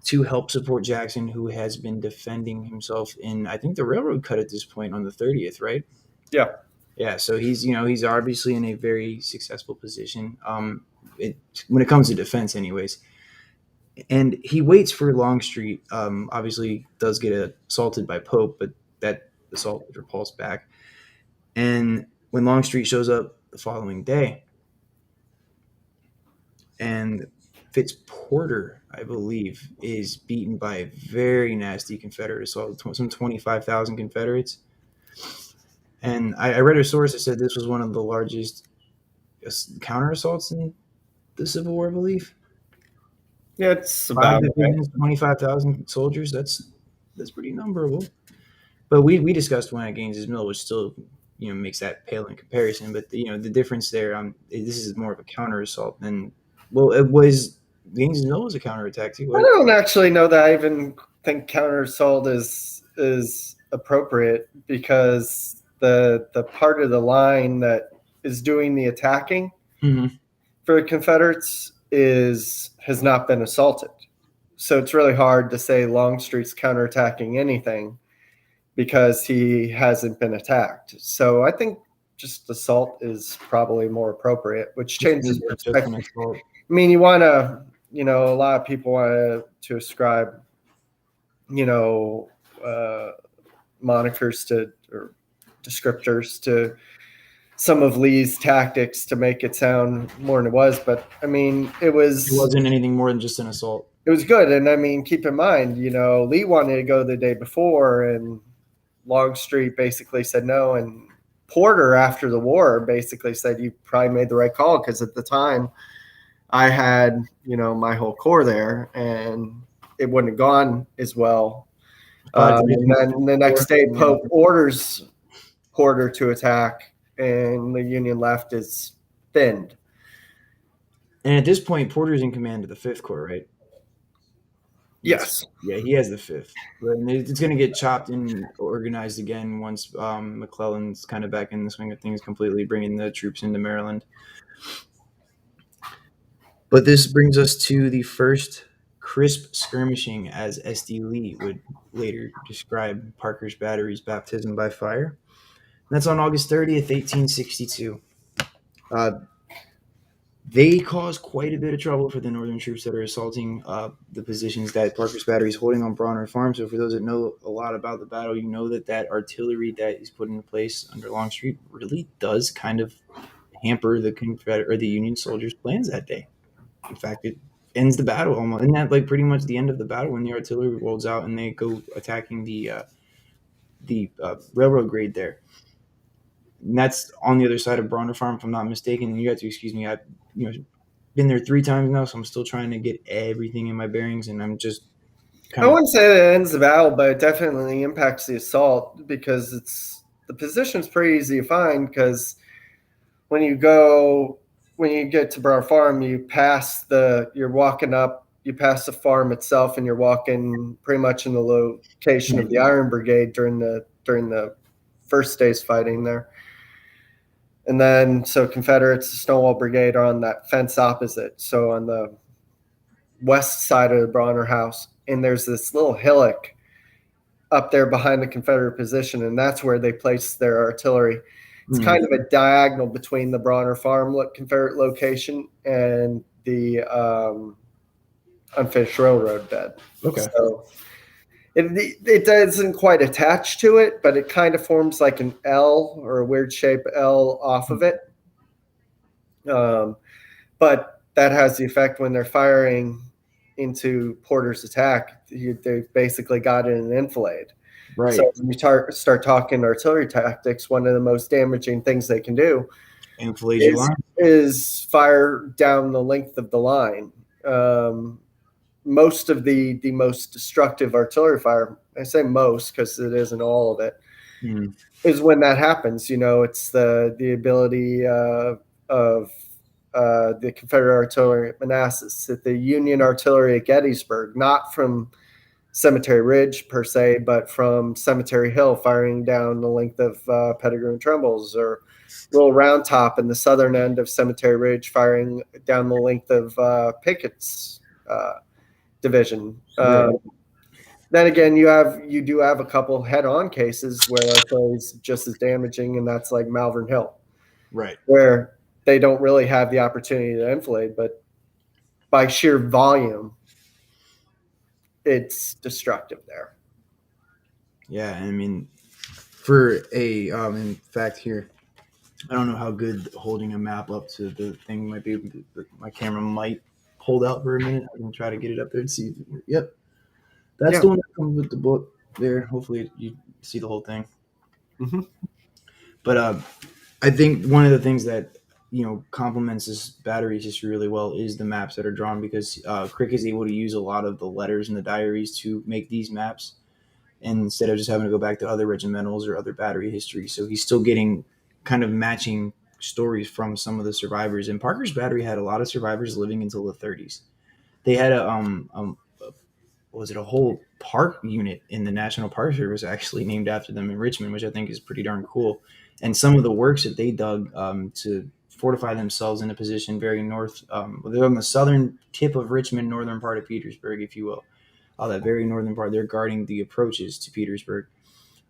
Speaker 1: to help support Jackson, who has been defending himself in, I think, the railroad cut at this point on the 30th, right?
Speaker 2: Yeah.
Speaker 1: Yeah, so he's obviously in a very successful position when it comes to defense anyways. And he waits for Longstreet. Obviously, does get assaulted by Pope, but that assault is repulsed back. And when Longstreet shows up the following day, and Fitzporter, I believe, is beaten by a very nasty Confederate assault, some 25,000 Confederates. And I read a source that said this was one of the largest counter assaults in the Civil War, I believe.
Speaker 2: Yeah, it's
Speaker 1: 5
Speaker 2: about
Speaker 1: divisions, 25,000 soldiers. That's pretty numberable. But we discussed when at Gaines's Mill, which still makes that pale in comparison. But the difference there, this is more of a counter assault than it was. Gaines's Mill was a counterattack too.
Speaker 2: I don't actually know that I even think counter assault is appropriate, because the part of the line that is doing the attacking for the Confederates has not been assaulted. So it's really hard to say Longstreet's counterattacking anything because he hasn't been attacked. So I think just assault is probably more appropriate, which changes perspective. I mean, you want to, a lot of people want to ascribe, monikers to, or descriptors to some of Lee's tactics to make it sound more than it was. But I mean, it
Speaker 1: wasn't anything more than just an assault.
Speaker 2: It was good. And I mean, keep in mind, Lee wanted to go the day before, and Longstreet basically said no. And Porter, after the war, basically said, you probably made the right call, because at the time I had, my whole corps there, and it wouldn't have gone as well. And then the next day, Pope orders Porter to attack, and the Union left is thinned.
Speaker 1: And at this point, Porter's in command of the 5th Corps, right?
Speaker 2: Yes.
Speaker 1: Yeah, he has the 5th. And it's going to get chopped and organized again once McClellan's kind of back in the swing of things, completely bringing the troops into Maryland. But this brings us to the first crisp skirmishing, as S.D. Lee would later describe Parker's Battery's baptism by fire. And that's on August 30th, 1862. They cause quite a bit of trouble for the Northern troops that are assaulting the positions that Parker's Battery is holding on Bronner Farm. So for those that know a lot about the battle, you know that artillery that is put in place under Longstreet really does kind of hamper the Confederate or the Union soldiers' plans that day. In fact, it ends the battle almost. Isn't that like pretty much the end of the battle when the artillery rolls out and they go attacking the railroad grade there? And that's on the other side of Bronner Farm, if I'm not mistaken. And you have to excuse me. I've been there 3 times now, so I'm still trying to get everything in my bearings, and I'm just
Speaker 2: I wouldn't say that it ends the battle, but it definitely impacts the assault, because the position's pretty easy to find, because when you get to Bronner Farm, you're walking up, you pass the farm itself, and you're walking pretty much in the location of the Iron Brigade during the first day's fighting there. And then, so Confederates, the Stonewall Brigade are on that fence opposite. So on the west side of the Bronner House, and there's this little hillock up there behind the Confederate position, and that's where they place their artillery. It's
Speaker 1: Hmm.
Speaker 2: kind of a diagonal between the Bronner Farm Confederate location and the unfinished railroad bed.
Speaker 1: Okay.
Speaker 2: So it doesn't quite attach to it, but it kind of forms like an L or a weird shape L off of it. But that has the effect when they're firing into Porter's attack, they've basically got it in an enfilade.
Speaker 1: Right.
Speaker 2: So when you start talking artillery tactics, one of the most damaging things they can do
Speaker 1: Inflate your
Speaker 2: is
Speaker 1: line.
Speaker 2: is fire down the length of the line. Most of the most destructive artillery fire, I say most because it isn't all of it,
Speaker 1: Hmm.
Speaker 2: is when that happens. It's the ability of the Confederate artillery at Manassas, that the Union artillery at Gettysburg, not from Cemetery Ridge per se, but from Cemetery Hill, firing down the length of Pettigrew and Trumbull's, or Little Round Top in the southern end of Cemetery Ridge, firing down the length of Pickett's division.
Speaker 1: Right.
Speaker 2: Then again, you do have a couple head-on cases where artillery is just as damaging, and that's like Malvern Hill,
Speaker 1: Right.
Speaker 2: where they don't really have the opportunity to enfilade, but by sheer volume, it's destructive there.
Speaker 1: Yeah. I mean, for a in fact here, I don't know how good holding a map up to the thing might be. My camera might hold out for a minute. I can try to get it up there and see. Yep, that's
Speaker 2: Yeah.
Speaker 1: the one that comes with the book there. Hopefully, you see the whole thing.
Speaker 2: Mm-hmm.
Speaker 1: But I think one of the things that complements this battery history really well is the maps that are drawn, because Crick is able to use a lot of the letters in the diaries to make these maps, and instead of just having to go back to other regimentals or other battery history. So he's still getting kind of matching stories from some of the survivors. And Parker's battery had a lot of survivors living until the 30s. They had was it a whole park unit in the National Park Service actually named after them in Richmond, which I think is pretty darn cool. And some of the works that they dug to fortify themselves in a position very north, they're on the southern tip of Richmond, northern part of Petersburg, if you will. That very northern part, they're guarding the approaches to Petersburg.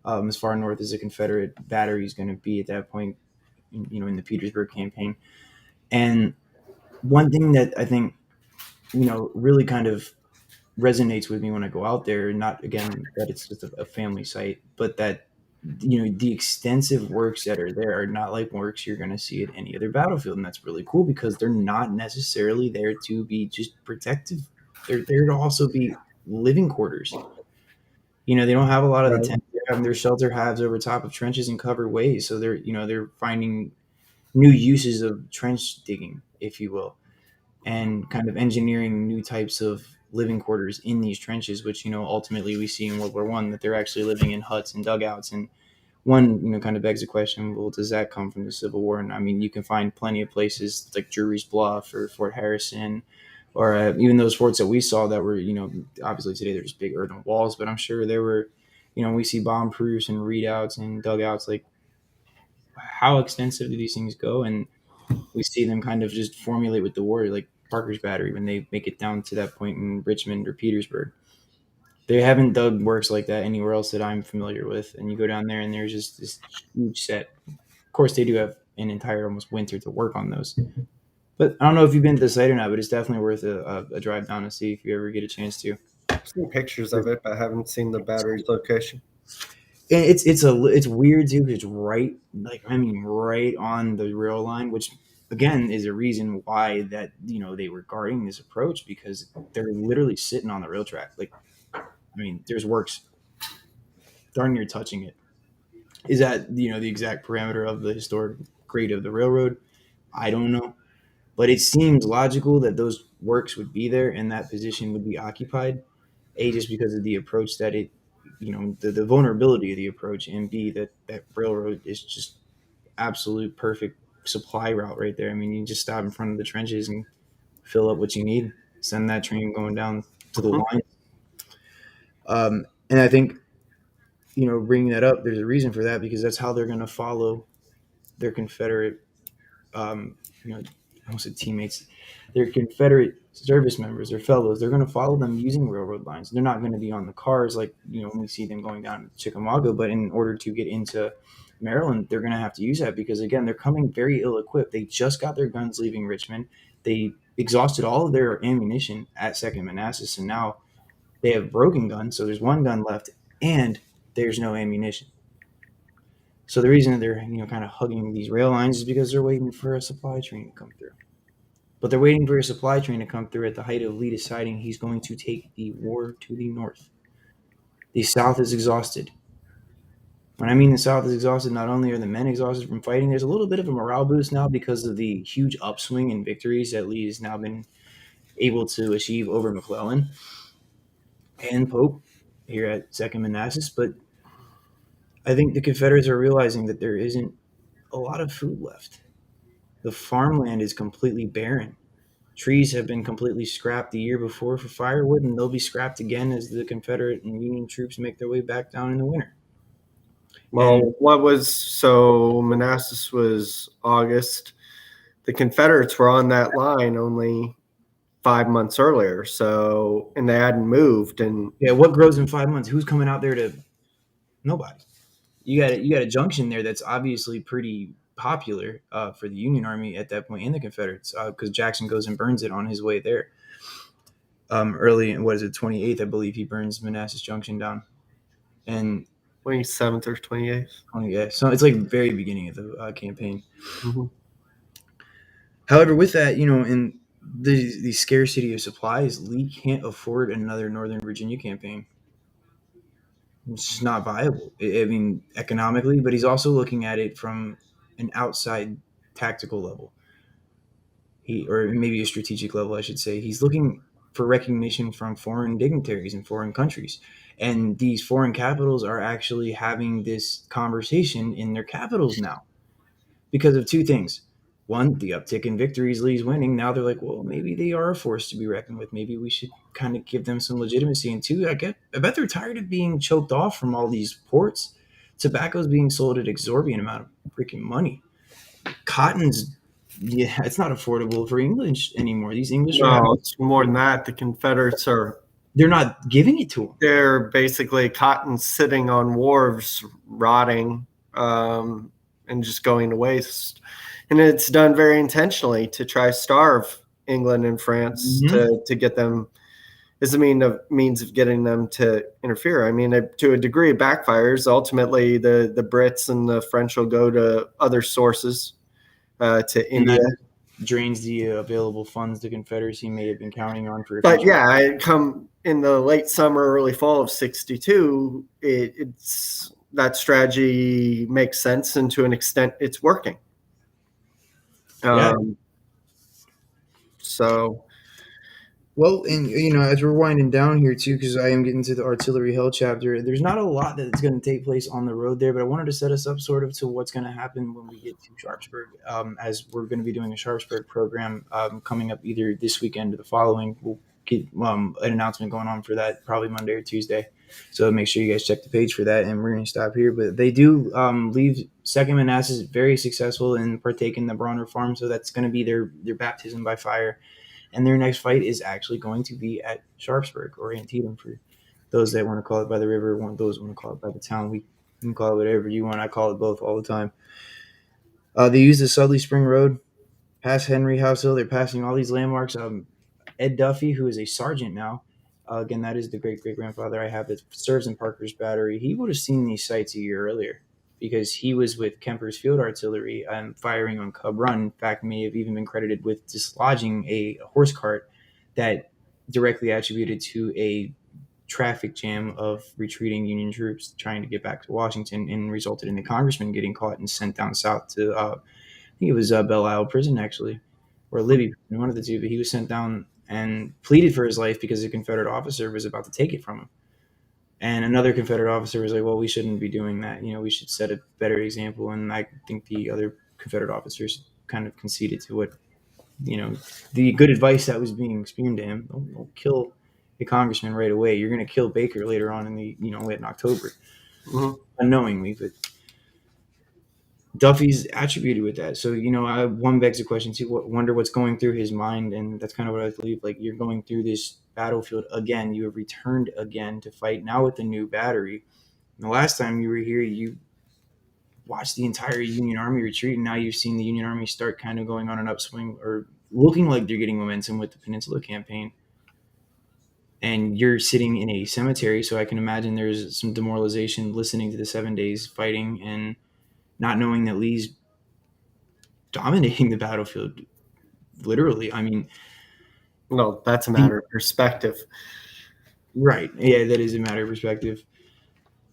Speaker 1: As far north as the Confederate battery is going to be at that point, in the Petersburg campaign. And one thing that I think, really kind of resonates with me when I go out there, not again that it's just a family site, but that the extensive works that are there are not like works you're going to see at any other battlefield, and that's really cool because they're not necessarily there to be just protective. They're there to also be living quarters. They don't have a lot of the
Speaker 2: Right.
Speaker 1: tents. They're having their shelter halves over top of trenches and covered ways, so they're finding new uses of trench digging, if you will, and kind of engineering new types of living quarters in these trenches, which ultimately we see in World War I that they're actually living in huts and dugouts. And one kind of begs the question: well, does that come from the Civil War? And I mean, you can find plenty of places like Drury's Bluff or Fort Harrison, or even those forts that we saw that were obviously today they're just big earthen walls, but I'm sure there were we see bomb proofs and readouts and dugouts. Like, how extensive do these things go? And we see them kind of just formulate with the war, like Parker's battery, when they make it down to that point in Richmond or Petersburg. They haven't dug works like that anywhere else that I'm familiar with. And you go down there and there's just this huge set. Of course, they do have an entire almost winter to work on those. But I don't know if you've been to the site or not, but it's definitely worth a drive down to see if you ever get a chance to.
Speaker 2: I've seen pictures of it, but I haven't seen the battery's location.
Speaker 1: And it's weird too because it's right, like, I mean, right on the rail line, which again is a reason why that they were guarding this approach, because they're literally sitting on the rail track. Like, I mean, there's works darn near touching it. Is that the exact parameter of the historic grade of the railroad? I don't know, but it seems logical that those works would be there and that position would be occupied. A, just because of the approach that it, the vulnerability of the approach, and B, that railroad is just absolute perfect supply route right there. I mean, you just stop in front of the trenches and fill up what you need, send that train going down to the
Speaker 2: Mhm.
Speaker 1: line. And I think, bringing that up, there's a reason for that, because that's how they're going to follow their Confederate you know, I almost said teammates, they're Confederate service members, they're fellows. They're going to follow them using railroad lines. They're not going to be on the cars like when we see them going down to Chickamauga. But in order to get into Maryland, they're going to have to use that because again, they're coming very ill equipped. They just got their guns leaving Richmond. They exhausted all of their ammunition at Second Manassas, and now they have broken guns. So there's one gun left, and there's no ammunition. So the reason that they're kind of hugging these rail lines is because they're waiting for a supply train to come through. But they're waiting for a supply train to come through at the height of Lee deciding he's going to take the war to the north. The South is exhausted. When I mean the South is exhausted, not only are the men exhausted from fighting, there's a little bit of a morale boost now because of the huge upswing in victories that Lee has now been able to achieve over McClellan and Pope here at Second Manassas. But I think the Confederates are realizing that there isn't a lot of food left. The farmland is completely barren. Trees have been completely scrapped the year before for firewood, and they'll be scrapped again as the Confederate and Union troops make their way back down in the winter. And
Speaker 2: Well, Manassas was August. The Confederates were on that line only 5 months earlier. So, and they hadn't moved. And
Speaker 1: yeah, what grows in 5 months? Who's coming out there to? Nobody. You got a junction there that's obviously pretty popular for the Union Army at that point and the Confederates because Jackson goes and burns it on his way there. Early, what is it, 28th, I believe he burns Manassas Junction down. And
Speaker 2: 27th or 28th.
Speaker 1: yeah, so it's like very beginning of the campaign.
Speaker 2: Mm-hmm.
Speaker 1: However, with that, in the scarcity of supplies, Lee can't afford another Northern Virginia campaign. It's just not viable. I mean, economically, but he's also looking at it from an outside tactical level. Or maybe a strategic level, I should say. He's looking for recognition from foreign dignitaries in foreign countries. And these foreign capitals are actually having this conversation in their capitals now because of two things. One, the uptick in victories, Lee's winning. Now they're like, well, maybe they are a force to be reckoned with. Maybe we should kind of give them some legitimacy. And two, I bet they're tired of being choked off from all these ports. Tobacco's being sold at exorbitant amount of freaking money. Cotton's, yeah, it's not affordable for English anymore. These English are
Speaker 2: No, it's more than that. The Confederates
Speaker 1: they're not giving it to them.
Speaker 2: They're basically cotton sitting on wharves, rotting, and just going to waste. And it's done very intentionally to try starve England and France to get them as a means of getting them to interfere. I mean, to a degree, it backfires. Ultimately, the Brits and the French will go to other sources, to India.
Speaker 1: Drains the available funds the Confederacy may have been counting on for.
Speaker 2: But yeah, it come in the late summer, early fall of '62. It's that strategy makes sense, and to an extent, it's working.
Speaker 1: Yeah.
Speaker 2: So,
Speaker 1: well, and as we're winding down here too, because I am getting to the Artillery Hill chapter. There's not a lot that's going to take place on the road there, but I wanted to set us up sort of to what's going to happen when we get to Sharpsburg, as we're going to be doing a Sharpsburg program coming up either this weekend or the following. We'll get an announcement going on for that probably Monday or Tuesday. So make sure you guys check the page for that, and we're going to stop here. But they do leave Second Manassas very successful and partake in the Bronner Farm, so that's going to be their baptism by fire. And their next fight is actually going to be at Sharpsburg or Antietam for those that want to call it by the river, those want to call it by the town. We can call it whatever you want. I call it both all the time. They use the Sudley Spring Road, past Henry House Hill. They're passing all these landmarks. Ed Duffy, who is a sergeant now, again, that is the great-great-grandfather I have that serves in Parker's Battery. He would have seen these sites a year earlier because he was with Kemper's Field Artillery firing on Cub Run. In fact, may have even been credited with dislodging a horse cart that directly attributed to a traffic jam of retreating Union troops trying to get back to Washington, and resulted in the congressman getting caught and sent down south to, I think it was Belle Isle Prison, actually, or Libby, one of the two, but he was sent down and pleaded for his life because a Confederate officer was about to take it from him. And another Confederate officer was like, well, we shouldn't be doing that. We should set a better example. And I think the other Confederate officers kind of conceded to what, the good advice that was being spewed to him. Don't kill a congressman right away. You're going to kill Baker later on in October, unknowingly. But Duffy's attributed with that. So, one begs the question too, wonder what's going through his mind. And that's kind of what I believe. Like, you're going through this battlefield again. You have returned again to fight now with the new battery. And the last time you were here, you watched the entire Union Army retreat. And now you've seen the Union Army start kind of going on an upswing or looking like they're getting momentum with the Peninsula campaign. And you're sitting in a cemetery. So I can imagine there's some demoralization listening to the 7 days fighting and not knowing that Lee's dominating the battlefield. Literally, I mean,
Speaker 2: No, that's a matter of perspective.
Speaker 1: right? Yeah, that is a matter of perspective.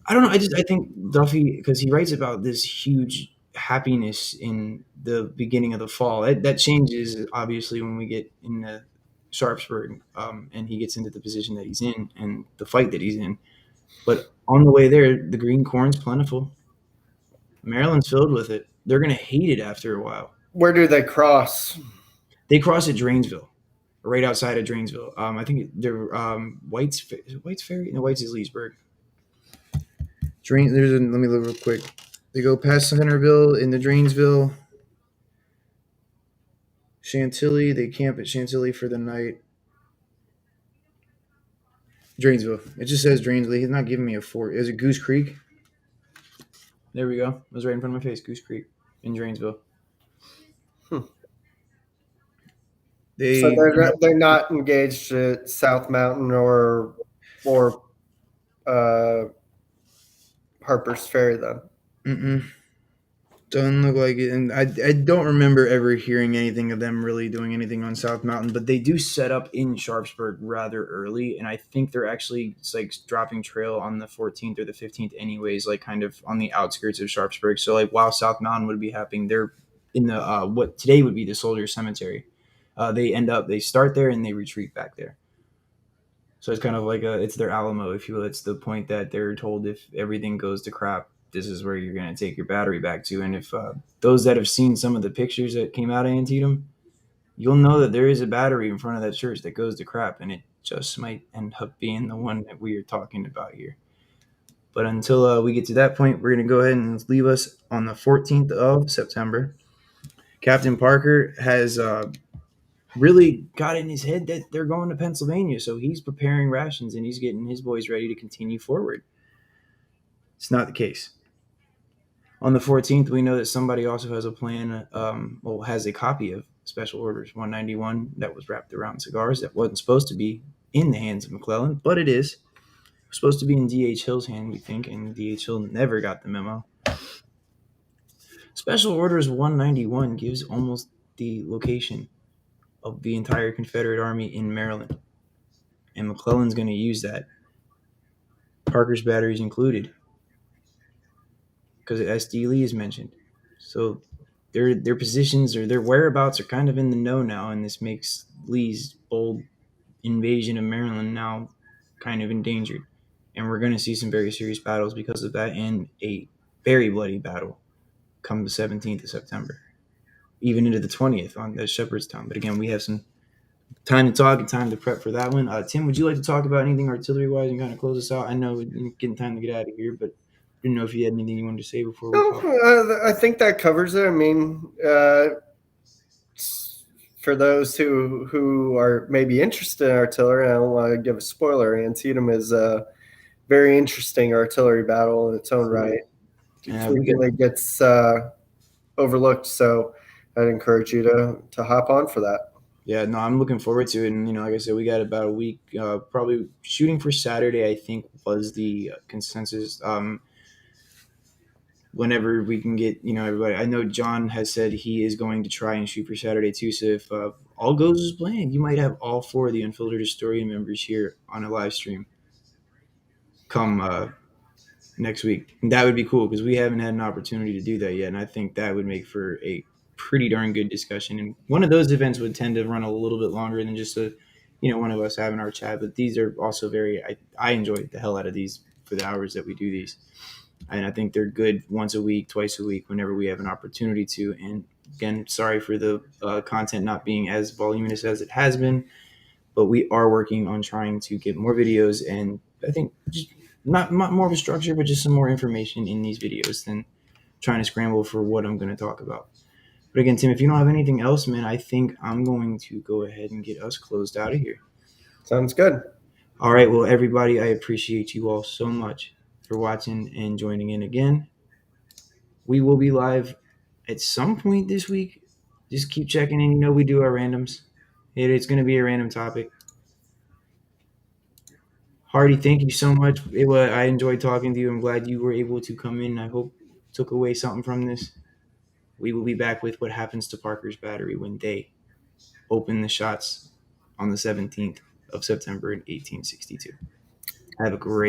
Speaker 1: I don't know. I think Duffy, because he writes about this huge happiness in the beginning of the fall. That changes obviously when we get into Sharpsburg, and he gets into the position that he's in and the fight that he's in. But on the way there, the green corn's plentiful. Maryland's filled with it. They're gonna hate it after a while.
Speaker 2: Where do they cross?
Speaker 1: They cross at Drainsville, right outside of Drainsville. I think they're White's Ferry. No, White's is Leesburg. Let me look real quick. They go past Centerville into Drainsville, Chantilly. They camp at Chantilly for the night. Drainsville. It just says Drainsville. He's not giving me a fort. Is it Goose Creek? There we go. It was right in front of my face. Goose Creek in Drainsville.
Speaker 2: Hmm. So
Speaker 1: They
Speaker 2: they're not engaged at South Mountain or uh, Harper's Ferry then.
Speaker 1: Mm-mm. Doesn't look like it, and I don't remember ever hearing anything of them really doing anything on South Mountain. But they do set up in Sharpsburg rather early, and I think they're actually like dropping trail on the 14th or the 15th, anyways, like kind of on the outskirts of Sharpsburg. So like while South Mountain would be happening, they're in the what today would be the Soldier Cemetery. They start there and they retreat back there. So it's kind of like it's their Alamo, if you will. It's the point that they're told if everything goes to crap, this is where you're going to take your battery back to. And if those that have seen some of the pictures that came out of Antietam, you'll know that there is a battery in front of that church that goes to crap, and it just might end up being the one that we are talking about here. But until we get to that point, we're going to go ahead and leave us on the 14th of September. Captain Parker has really got in his head that they're going to Pennsylvania, so he's preparing rations and he's getting his boys ready to continue forward. It's not the case. On the 14th, we know that somebody also has a plan, has a copy of Special Orders 191 that was wrapped around cigars that wasn't supposed to be in the hands of McClellan, but it is. It was supposed to be in D.H. Hill's hand, we think, and D.H. Hill never got the memo. Special Orders 191 gives almost the location of the entire Confederate Army in Maryland. And McClellan's going to use that. Parker's batteries included. Because S.D. Lee is mentioned. So their positions or their whereabouts are kind of in the know now, and this makes Lee's bold invasion of Maryland now kind of endangered. And we're going to see some very serious battles because of that, and a very bloody battle come the 17th of September, even into the 20th on the Shepherdstown. But again, we have some time to talk and time to prep for that one. Tim, would you like to talk about anything artillery-wise and kind of close us out? I know we're getting time to get out of here, but didn't know if you had anything you wanted to say before we talk.
Speaker 2: I think that covers it. I mean, for those who are maybe interested in artillery, I don't want to give a spoiler. Antietam is a very interesting artillery battle in its own right. It frequently gets overlooked, so I'd encourage you to hop on for that.
Speaker 1: Yeah, no, I'm looking forward to it. And, like I said, we got about a week, probably shooting for Saturday, I think was the consensus. Whenever we can get, everybody. I know John has said he is going to try and shoot for Saturday too. So if all goes as planned, you might have all four of the Unfiltered Historian members here on a live stream come next week. And that would be cool because we haven't had an opportunity to do that yet. And I think that would make for a pretty darn good discussion. And one of those events would tend to run a little bit longer than just one of us having our chat. But these are also I enjoy the hell out of these for the hours that we do these. And I think they're good once a week, twice a week, whenever we have an opportunity to. And again, sorry for the content not being as voluminous as it has been, but we are working on trying to get more videos. And I think just not more of a structure, but just some more information in these videos than trying to scramble for what I'm going to talk about. But again, Tim, if you don't have anything else, man, I think I'm going to go ahead and get us closed out of here.
Speaker 2: Sounds good.
Speaker 1: All right. Well, everybody, I appreciate you all so much for watching and joining in again. We will be live at some point this week. Just keep checking in. You know, we do our randoms. It's going to be a random topic. Hardy, thank you so much. I enjoyed talking to you. I'm glad you were able to come in. I hope took away something from this. We will be back with what happens to Parker's battery when they open the shots on the 17th of September in 1862. Have a great